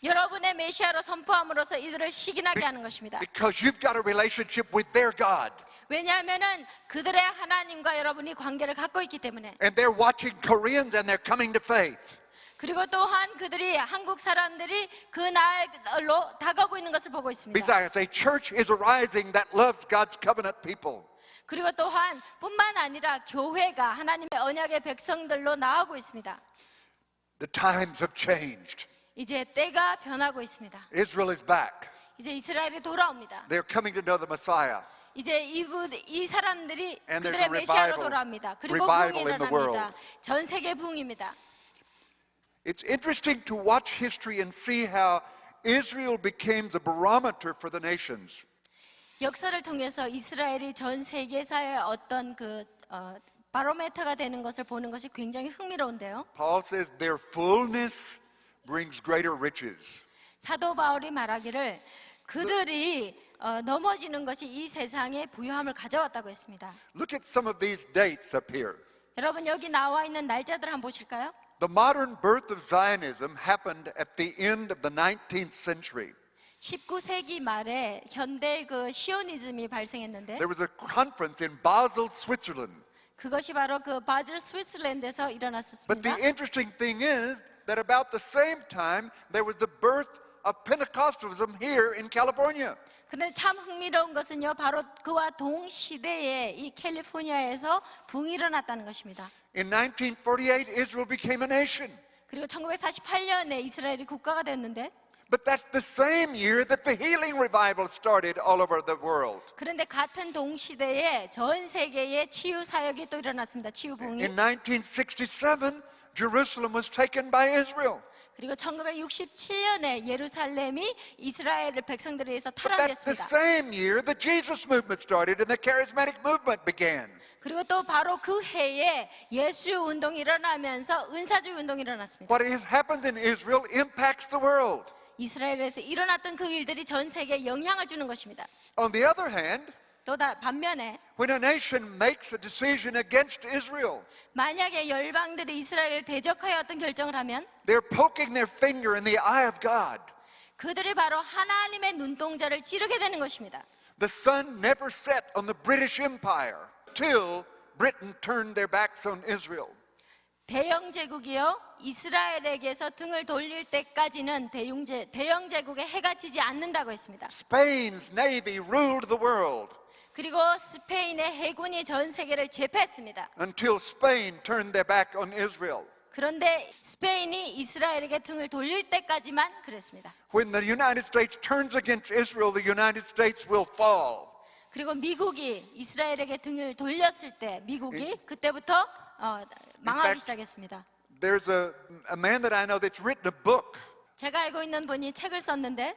여러분의 메시아로 선포함으로써 이들을 시기나게 하는 것입니다. because you've got a relationship with their God. 왜냐하면은 그들의 하나님과 여러분이 관계를 갖고 있기 때문에. And they're watching Koreans and they're coming to faith. 그리고 또한 그들이 한국 사람들이 그 날로 다가오고 있는 것을 보고 있습니다. Besides, a church is arising that loves God's covenant people. 그리고 또한 뿐만 아니라 교회가 하나님의 언약의 백성들로 나오고 있습니다. The times have changed. 이제 때가 변하고 있습니다. Israel is back. 이제 이스라엘이 돌아옵니다. They're coming to know the Messiah. 이제 이 사람들이 And there's 그들의 a 메시아로 revival- 돌아옵니다. 그리고 revival 붕이 in the world. 일어납니다. 전 세계 붕입니다. It's interesting to watch history and see how Israel became the barometer for the nations. 역사를 통해서 이스라엘이 전 세계사의 어떤 바로메터가 되는 것을 보는 것이 굉장히 흥미로운데요. Paul says their fullness brings greater riches. 사도 바울이 말하기를 그들이 넘어지는 것이 이 세상에 부유함을 가져왔다고 했습니다. Look at some of these dates up here. 여러분 여기 나와 있는 날짜들 한번 보실까요? The modern birth of Zionism happened at the end of the 19th century. 19세기 말에 현대 그 시오니즘이 발생했는데 There was a conference in Basel, Switzerland. 그것이 바로 그 바즐 스위스랜드에서 But 일어났었습니다. the interesting thing is that about the same time there was the birth of Pentecostalism here in California. 그런데 참 흥미로운 것은요, 바로 그와 동시대에 이 캘리포니아에서 붕이 일어났다는 것입니다. In 1948, Israel became a nation. 그리고 1948년에 이스라엘이 국가가 됐는데, But that's the same year that the healing revival started all over the world. 그런데 같은 동시대에 전 세계에 치유 사역이 또 일어났습니다. 치유 붕이. In 1967, Jerusalem was taken by Israel. 그리고 1967년에 예루살렘이 이스라엘 백성들에 의해서 But that's the 탈환됐습니다. same year the Jesus movement started and the charismatic movement began. 그리고 또 바로 그 해에 예수 운동이 일어나면서 은사주의 운동이 일어났습니다. What happens in Israel impacts the world. 이스라엘에서 일어났던 그 일들이 전 세계에 영향을 주는 것입니다. On the other hand, 또 반면에 when a nation makes a decision against Israel, 만약에 열방들이 이스라엘을 대적하여 어떤 결정을 하면 they're poking their finger in the eye of God. 그들이 바로 하나님의 눈동자를 찌르게 되는 것입니다. The sun never set on the British Empire till Britain turned their backs on Israel. 대영 제국이요 이스라엘에게서 등을 돌릴 때까지는 대영 제국에 해가 지지 않는다고 했습니다. Spain's navy ruled the world 그리고 스페인의 해군이 전 세계를 제패했습니다. until Spain turned their back on Israel. 그런데 스페인이 이스라엘에게 등을 돌릴 때까지만 그랬습니다. When the United States turns against Israel, the United States will fall. 그리고 미국이 이스라엘에게 등을 돌렸을 때 미국이 그때부터 망하기 시작했습니다. There's a man that I know that's written a book 제가 알고 있는 분이 책을 썼는데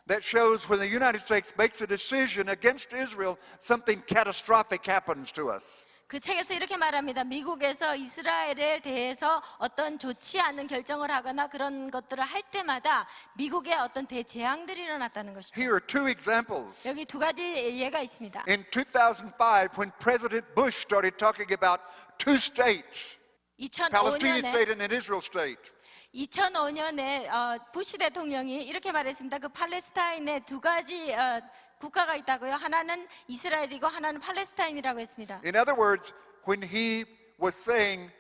that shows when the United States makes a decision against Israel, something catastrophic happens to us. 그 책에서 이렇게 말합니다. 미국에서 이스라엘에 대해서 어떤 좋지 않은 결정을 하거나 그런 것들을 할 때마다 미국에 어떤 대재앙들이 일어났다는 것이죠. Here are two examples. 여기 두 가지 예가 있습니다. In 2005, when President Bush started talking about two states, Palestinian state and an Israel state, 2005년에 부시 대통령이 이렇게 말했습니다. 그 팔레스타인에 두 가지 국가가 있다고요. 하나는 이스라엘이고 하나는 팔레스타인이라고 했습니다. in other words, when he was saying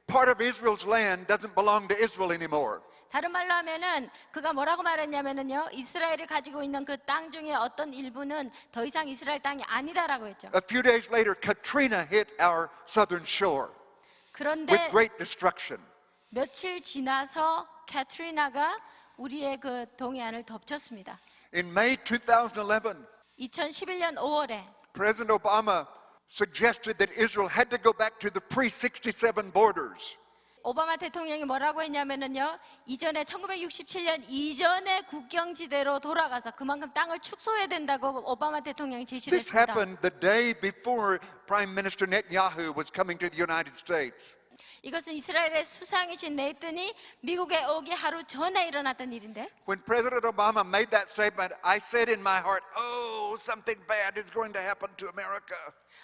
part of Israel's land doesn't belong to Israel anymore. 다른 말로 하면은 그가 뭐라고 말했냐면은요, 이스라엘이 가지고 있는 그 땅 중에 어떤 일부는 더 이상 이스라엘 땅이 아니다라고 했죠. A few days later, Katrina hit our southern shore with 그런데 great destruction. 며칠 지나서 캐트리나가 우리의 그 동해안을 덮쳤습니다. In May 2011, 2011년 5월에 President Obama suggested that Israel had to go back to the pre-67 borders. 오바마 대통령이 뭐라고 했냐면은요, 이전에 1967년 이전의 국경지대로 돌아가서 그만큼 땅을 축소해야 된다고 오바마 대통령이 제시를 This 했습니다. happened the day before Prime Minister Netanyahu was coming to the United States. 이것은 이스라엘의 수상이신 네이튼이 미국에 오기 하루 전에 일어났던 일인데, When President Obama made that statement, I said in my heart, oh, something bad is going to happen to America.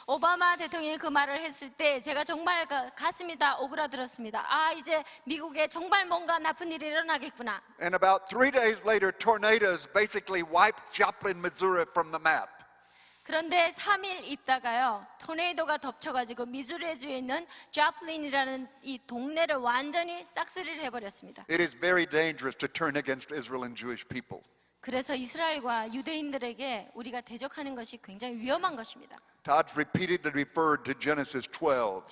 오바마 대통령이 그 말을 했을 때 제가 정말 가슴이 다 오그라들었습니다. 아, 이제 미국에 정말 뭔가 나쁜 일이 일어나겠구나. And about 3 days later, tornadoes basically wiped Joplin, Missouri from the map. 그런데 3일 있다가요, 토네이도가 덮쳐가지고 미주리주에 있는 자플린이라는 이 동네를 완전히 싹쓸이를 해버렸습니다. It is very dangerous to turn against Israel and Jewish people. 그래서 이스라엘과 유대인들에게 우리가 대적하는 것이 굉장히 위험한 것입니다. Todd's repeatedly referred to Genesis 12.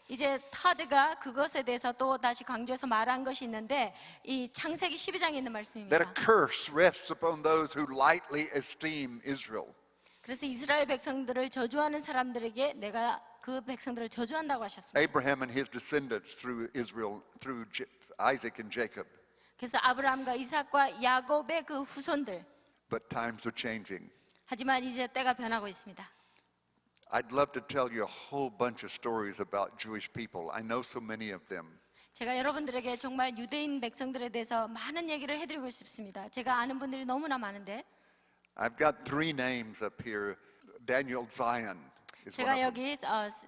이제 타드가 그것에 대해서 또 다시 강조해서 말한 것이 있는데, 이 창세기 12장에 있는 That a 말씀입니다. curse rests upon those who lightly esteem Israel. 그래서 이스라엘 백성들을 저주하는 사람들에게 내가 그 백성들을 저주한다고 하셨습니다. Abraham and his descendants through Israel, through Isaac and Jacob. 그래서 아브라함과 이삭과 야곱의 그 후손들. But times are changing. 하지만 이제 때가 변하고 있습니다. I'd love to tell you a whole bunch of stories about Jewish people. I know so many of them. 제가 여러분들에게 정말 유대인 백성들에 대해서 많은 얘기를 해드리고 싶습니다. 제가 아는 분들이 너무나 많은데, I've got 3 names up here. Daniel Zion is one 제가 of them. 여기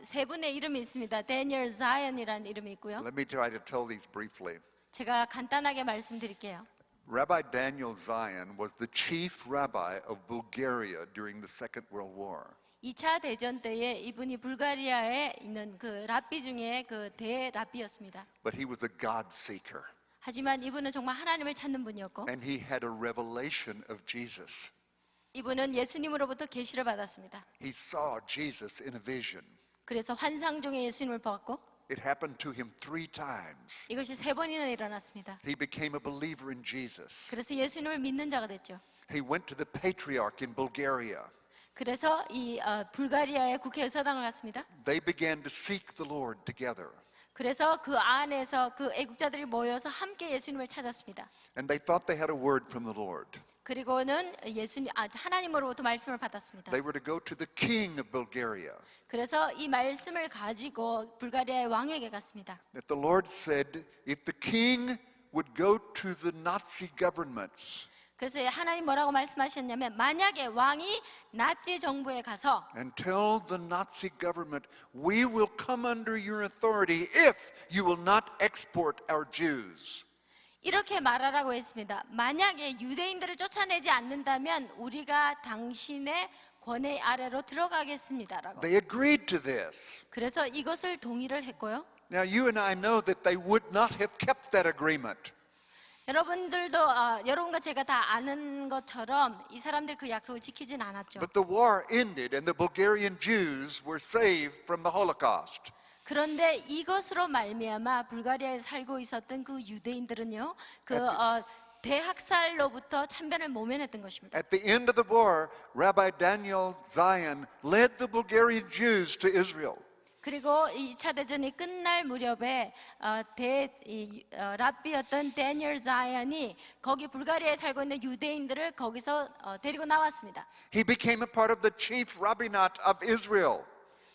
세 분의 이름이 있습니다. 데니얼 자이언이라는 이름이 있고요. Let me try to tell these briefly. 제가 간단하게 말씀드릴게요. Rabbi Daniel Zion was the chief rabbi of Bulgaria during the Second World War. 2차 대전 때에 이분이 불가리아에 있는 그 랍비 중에 그 대랍비였습니다. But he was a God seeker. 하지만 이분은 정말 하나님을 찾는 분이었고, And he had a revelation of Jesus. 이분은 예수님으로부터 계시를 받았습니다. He saw Jesus in a vision. 그래서 환상 중에 예수님을 보았고, It happened to him 3 times. 이것이 3번이나 일어났습니다. He became a believer in Jesus. 그래서 예수님을 믿는 자가 됐죠. He went to the patriarch in Bulgaria. 그래서 이 불가리아의 국회의사당을 갔습니다. They began to seek the Lord together. 그래서 그 안에서 그 애국자들이 모여서 함께 예수님을 찾았습니다. And they thought they had a word from the Lord. 그리고는 하나님으로부터 말씀을 받았습니다. They were to go to the king of Bulgaria. 그래서 이 말씀을 가지고 불가리아의 왕에게 갔습니다. That the Lord said, if the king would go to the Nazi governments 그래서 하나님 뭐라고 말씀하셨냐면, 만약에 왕이 나치 정부에 가서 and tell the Nazi government, we will come under your authority if you will not export our Jews. 이렇게 말하라고 했습니다. 만약에 유대인들을 쫓아내지 않는다면 우리가 당신의 권위 아래로 들어가겠습니다라고. They agreed to this. 그래서 이것을 동의를 했고요. Now you and I know that they would not have kept that agreement. 여러분들도 여러분과 제가 다 아는 것처럼 이 사람들 그 약속을 지키진 않았죠. But the war ended and the Bulgarian Jews were saved from the Holocaust. 그런데 이것으로 말미암아 불가리아에 살고 있었던 그 유대인들은요, 그 대학살로부터 참변을 모면했던 것입니다. At the end of the war, Rabbi Daniel Zion led the Bulgarian Jews to Israel. 그리고 2차 대전이 끝날 무렵에 랍비였던 데니얼 자이언이 거기 불가리아에 살고 있는 유대인들을 거기서 데리고 나왔습니다. He became a part of the chief rabbinate of Israel.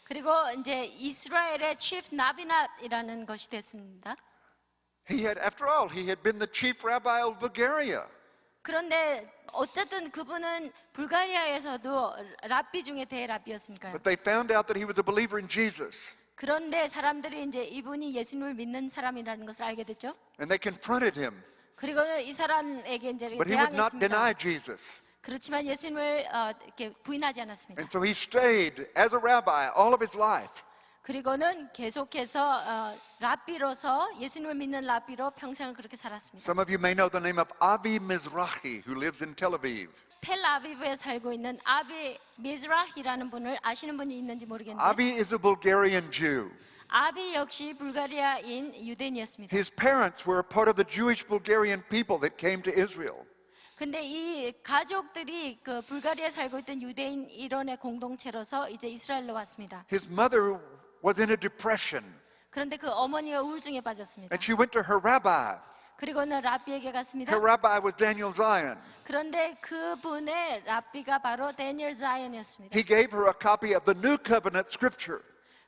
그리고 이제 이스라엘의 chief 나비낫이라는 것이 됐습니다. After all, he had been the chief rabbi of Bulgaria. 그런데 어쨌든 그분은 불가리아에서도 랍비 중에 대랍비였으니까요. But they found out that he was a believer in Jesus. 그런데 사람들이 이제 이분이 예수님을 믿는 사람이라는 것을 알게 됐죠. And they confronted him. 그리고 이 사람에게 이제 But he would not 대항했습니다. deny Jesus. 그렇지만 예수님을 이렇게 부인하지 않았습니다. And so he stayed as a rabbi all of his life. 그리고는 계속해서 랍비로서 예수님을 믿는 랍비로 평생을 그렇게 살았습니다. Some of you may know the name of Avi Mizrahi, who lives in Tel Aviv. 텔아비브에 살고 있는 아비 미즈라히라는 분을 아시는 분이 있는지 모르겠는데 Avi is a Bulgarian Jew. 아비 역시 불가리아인 유대인이었습니다. His parents were a part of the Jewish Bulgarian people that came to Israel. 근데 이 가족들이 그 불가리아에 살고 있던 유대인 일원의 공동체로서 이제 이스라엘로 왔습니다. His mother was in a depression, 그런데 그 어머니가 우울증에 빠졌습니다. and she went to her rabbi. 그리고는 랍비에게 갔습니다. Her rabbi was Daniel Zion. 그런데 그분의 랍비가 바로 데니엘 자이언이었습니다. He gave her a copy of the New Covenant Scripture.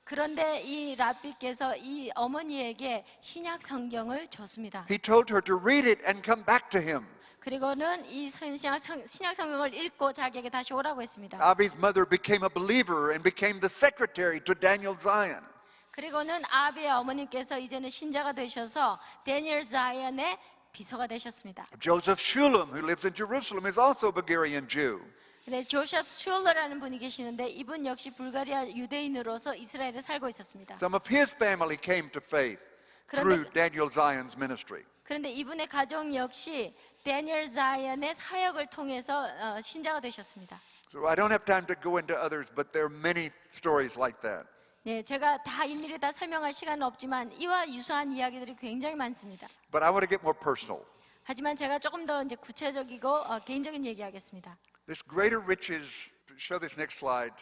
그런데 이 랍비께서 이 어머니에게 신약 성경을 줬습니다. He told her to read it and come back to him. 그리고는 이 신약 성경을 읽고 자기에게 다시 오라고 했습니다. Avi's mother became a believer and became the secretary to Daniel Zion. 그리고는 아비의 어머니께서 이제는 신자가 되셔서 데니엘 자이언의 비서가 되셨습니다. Joseph Shulam, who lives in Jerusalem, is also a Bulgarian Jew. 근데 조셉 슐러라는 분이 계시는데 이분 역시 불가리아 유대인으로서 이스라엘에 살고 있었습니다. Some of his family came to faith through Daniel Zion's ministry. 그런데 이분의 가족 역시 데니엘 자이언의 사역을 통해서 신자가 되셨습니다. So I don't have time to go into others, but there are many stories like that. 네, 제가 다 일일이 다 설명할 시간은 없지만 이와 유사한 이야기들이 굉장히 많습니다. But I want to get more personal. 하지만 제가 조금 더 이제 구체적이고 개인적인 얘기하겠습니다. This greater riches, show this next slide,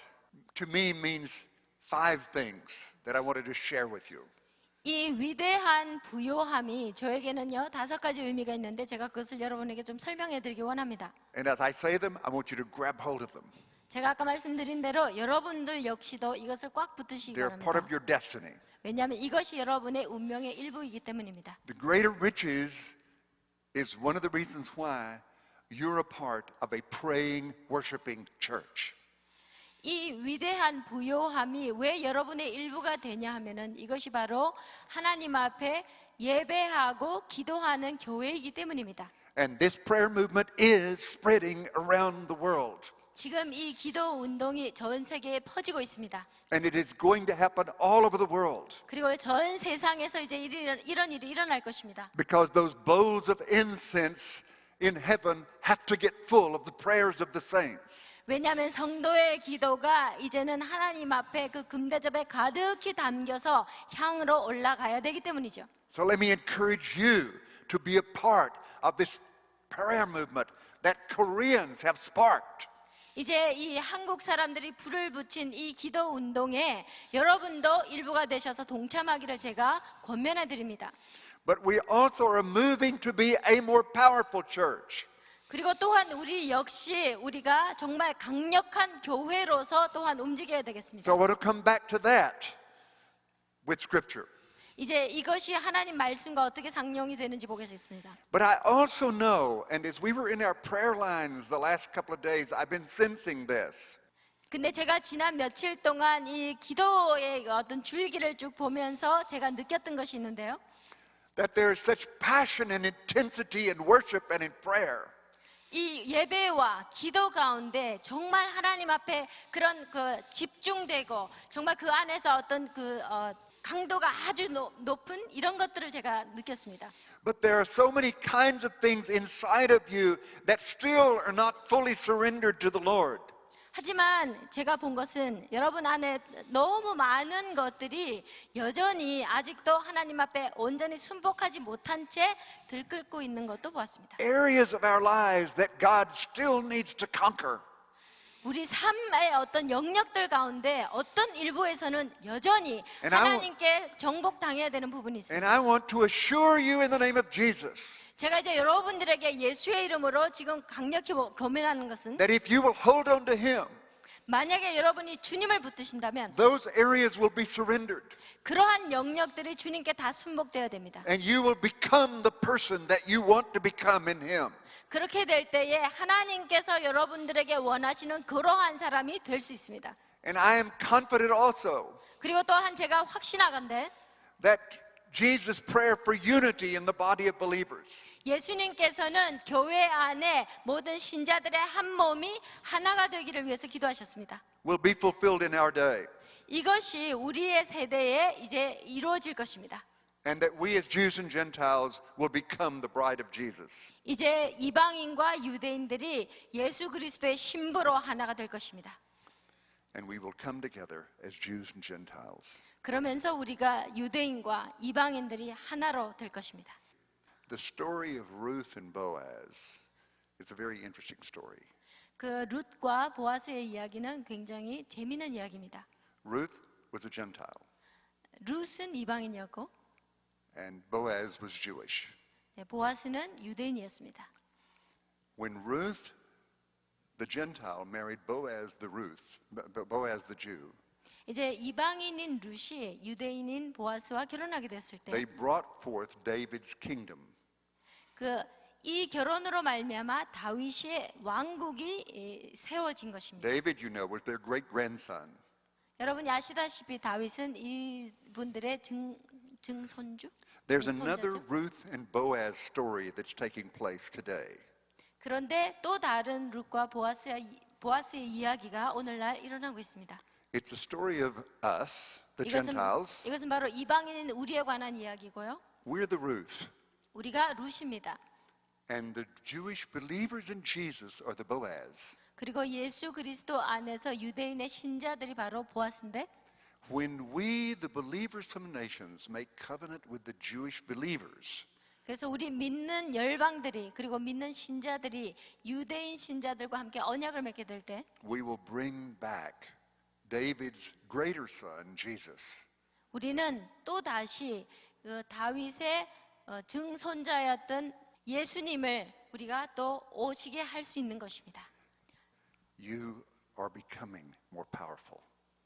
to me means 5 things that I wanted to share with you. 이 위대한 부요함이 저에게는요 5가지 의미가 있는데 제가 그것을 여러분에게 좀 설명해 드리기 원합니다. And as I say them, I want you to grab hold of them. 제가 아까 말씀드린 대로 여러분들 역시도 이것을 꽉 붙드시기 They're part of 바랍니다. your destiny. 왜냐하면 이것이 여러분의 운명의 일부이기 때문입니다. The greater riches is one of the reasons why you're a part of a praying, worshiping church. 이 위대한 부요함이 왜 여러분의 일부가 되냐 하면은 이것이 바로 하나님 앞에 예배하고 기도하는 교회이기 때문입니다. And this prayer movement is spreading around the world. 지금 이 기도 운동이 전 세계에 퍼지고 있습니다. And it is going to happen all over the world. 그리고 전 세상에서 이제 이런 일이 일어날 것입니다. Because those bowls of incense in heaven have to get full of the prayers of the saints. 왜냐하면 성도의 기도가 이제는 하나님 앞에 그 금대접에 가득히 담겨서 향으로 올라가야 되기 때문이죠. So let me encourage you to be a part of this prayer movement that Koreans have sparked. 이제 이 한국 사람들이 불을 붙인 이 기도 운동에 여러분도 일부가 되셔서 동참하기를 제가 권면해 드립니다. But we also are moving to be a more powerful church. 그리고 또한 우리 역시 우리가 정말 강력한 교회로서 또한 움직여야 되겠습니다. So I want to come back to that with Scripture. 이제 이것이 하나님 말씀과 어떻게 상용이 되는지 보겠습니다. But I also know, and as we were in our prayer lines the last couple of days, I've been sensing this. 근데 제가 지난 며칠 동안 이 기도의 어떤 줄기를 쭉 보면서 제가 느꼈던 것이 있는데요. That there is such passion and intensity in worship and in prayer. 이 예배와 기도 가운데 정말 하나님 앞에 그런 그 집중되고 정말 그 안에서 어떤 그 강도가 아주 높은 이런 것들을 제가 느꼈습니다. But there are so many kinds of things inside of you that still are not fully surrendered to the Lord. 하지만 제가 본 것은 여러분 안에 너무 많은 것들이 여전히 아직도 하나님 앞에 온전히 순복하지 못한 채 들끓고 있는 것도 보았습니다. Areas of our lives that God still needs to conquer. 우리 삶의 어떤 영역들 가운데 어떤 일부에서는 여전히 And I 하나님께 정복당해야 되는 부분이 있습니다. And I want to assure you in the name of Jesus 제가 이제 여러분들에게 예수의 이름으로 지금 강력히 권면하는 것은 that if you will hold on to Him, 만약에 여러분이 주님을 붙드신다면 those areas will be surrendered. 그러한 영역들이 주님께 다 순복되어야 됩니다. And you will become the person that you want to become in Him. 그렇게 될 때에 하나님께서 여러분들에게 원하시는 그러한 사람이 될 수 있습니다. And I am confident also 그리고 또한 제가 확신하건대 that Jesus' prayer for unity in the body of believers 예수님께서는 교회 안에 모든 신자들의 한 몸이 하나가 되기를 위해서 기도하셨습니다. will be fulfilled in our day. 이것이 우리의 세대에 이제 이루어질 것입니다. and that we as Jews and Gentiles will become the bride of Jesus. 이제 이방인과 유대인들이 예수 그리스도의 신부로 하나가 될 것입니다. And we will come together as Jews and Gentiles. 그러면서 우리가 유대인과 이방인들이 하나로 될 것입니다. The story of Ruth and Boaz is a very interesting story. 그 룻과 보아스의 이야기는 굉장히 재미있는 이야기입니다. Ruth was a Gentile, 룻은 이방인이었고 and Boaz was Jewish. 보아스는 유대인이었습니다. When Ruth, the Gentile, married Boaz the Jew, 이제 이방인인 룻이 유대인인 보아스와 결혼하게 됐을 they 때 brought forth David's kingdom. 이 결혼으로 말미암아 다윗의 왕국이 세워진 것입니다. David, you know, was their great grandson. 여러분이 아시다시피 다윗은 이분들의 증손주? There's another 손자죠? Ruth and Boaz story that's taking place today. 그런데 또 다른 룻과 보아스의 이야기가 오늘날 일어나고 있습니다. It's the story of us, the Gentiles. 이것은 바로 이방인인 우리에 관한 이야기고요. We're the Ruth. 우리가 룻입니다. And the Jewish believers in Jesus are the Boaz. 그리고 예수 그리스도 안에서 유대인의 신자들이 바로 보아스인데 When we, the believers from the nations, make covenant with the Jewish believers, 그래서 우리 믿는 열방들이 그리고 믿는 신자들이 유대인 신자들과 함께 언약을 맺게 될 때 we will bring back David's greater son, Jesus. 우리는 또 다시 그 다윗의 증손자였던 예수님을 우리가 또 오시게 할 수 있는 것입니다. You are becoming more powerful.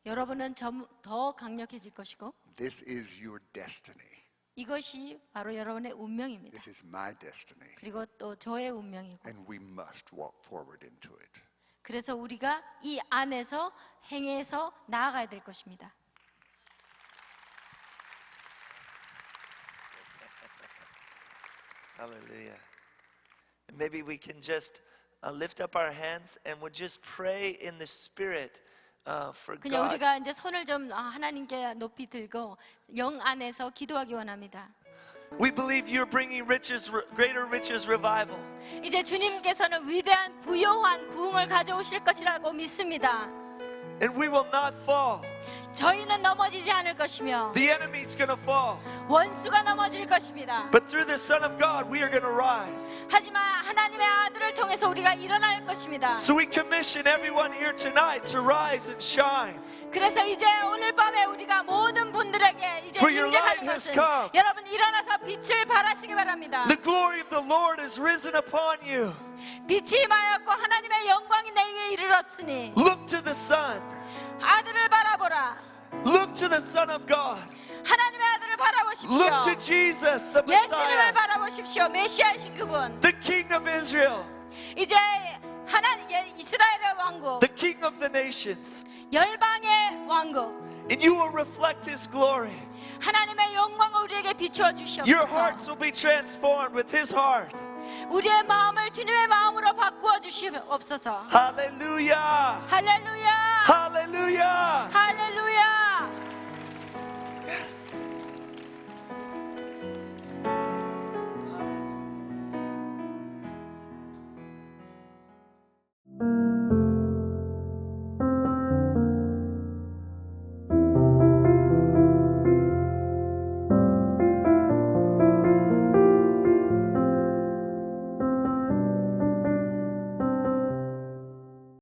여러분은 더 강력해질 것이고 This is your destiny. 이것이 바로 여러분의 운명입니다. This is my destiny. 그리고 또 저의 운명이고 And we must walk forward into it. 그래서 우리가 이 안에서 행해서 나아가야 될 것입니다. Hallelujah. And maybe we can just lift up our hands and we'll just pray in the Spirit for 그냥 God. 우리가 이제 손을 좀 하나님께 높이 들고 영 안에서 기도하기 원합니다. We believe you're bringing greater riches revival. 이제 주님께서는 위대한 부요한 부흥을 가져오실 것이라고 믿습니다. And we will not fall. 저희는 넘어지지 않을 것이며 The enemy's going to fall. 원수가 넘어질 것입니다. But through the Son of God, we are going to rise. 하지만 하나님의 아들을 통해서 우리가 일어날 것입니다. So we commission everyone here tonight to rise and shine. 그래서 이제 오늘 밤에 우리가 모든 분들에게 이제 For your 임재하는 light has 것은 come. 여러분 일어나서 빛을 발하시기 바랍니다. The glory of the Lord has risen upon you. 빛이 임하였고 하나님의 영광이 내 위에 이르렀으니 Look to the Son. 아들을 바라보라. Look to the Son of God. 하나님의 아들을 바라보십시오. Look to Jesus, the 예수님을 Messiah, 바라보십시오. 메시아이신 그분. the King of Israel, 이제 하나님 이스라엘의 왕국, the King of the nations. 열방의 왕국. And you will reflect His glory. 하나님의 영광을 우리에게 비추어 Your 주시옵소서. hearts will be transformed with His heart. 우리의 마음을 주님의 마음으로 바꾸어 주시옵소서. Hallelujah! 할렐루야. Hallelujah! 할렐루야. Yes.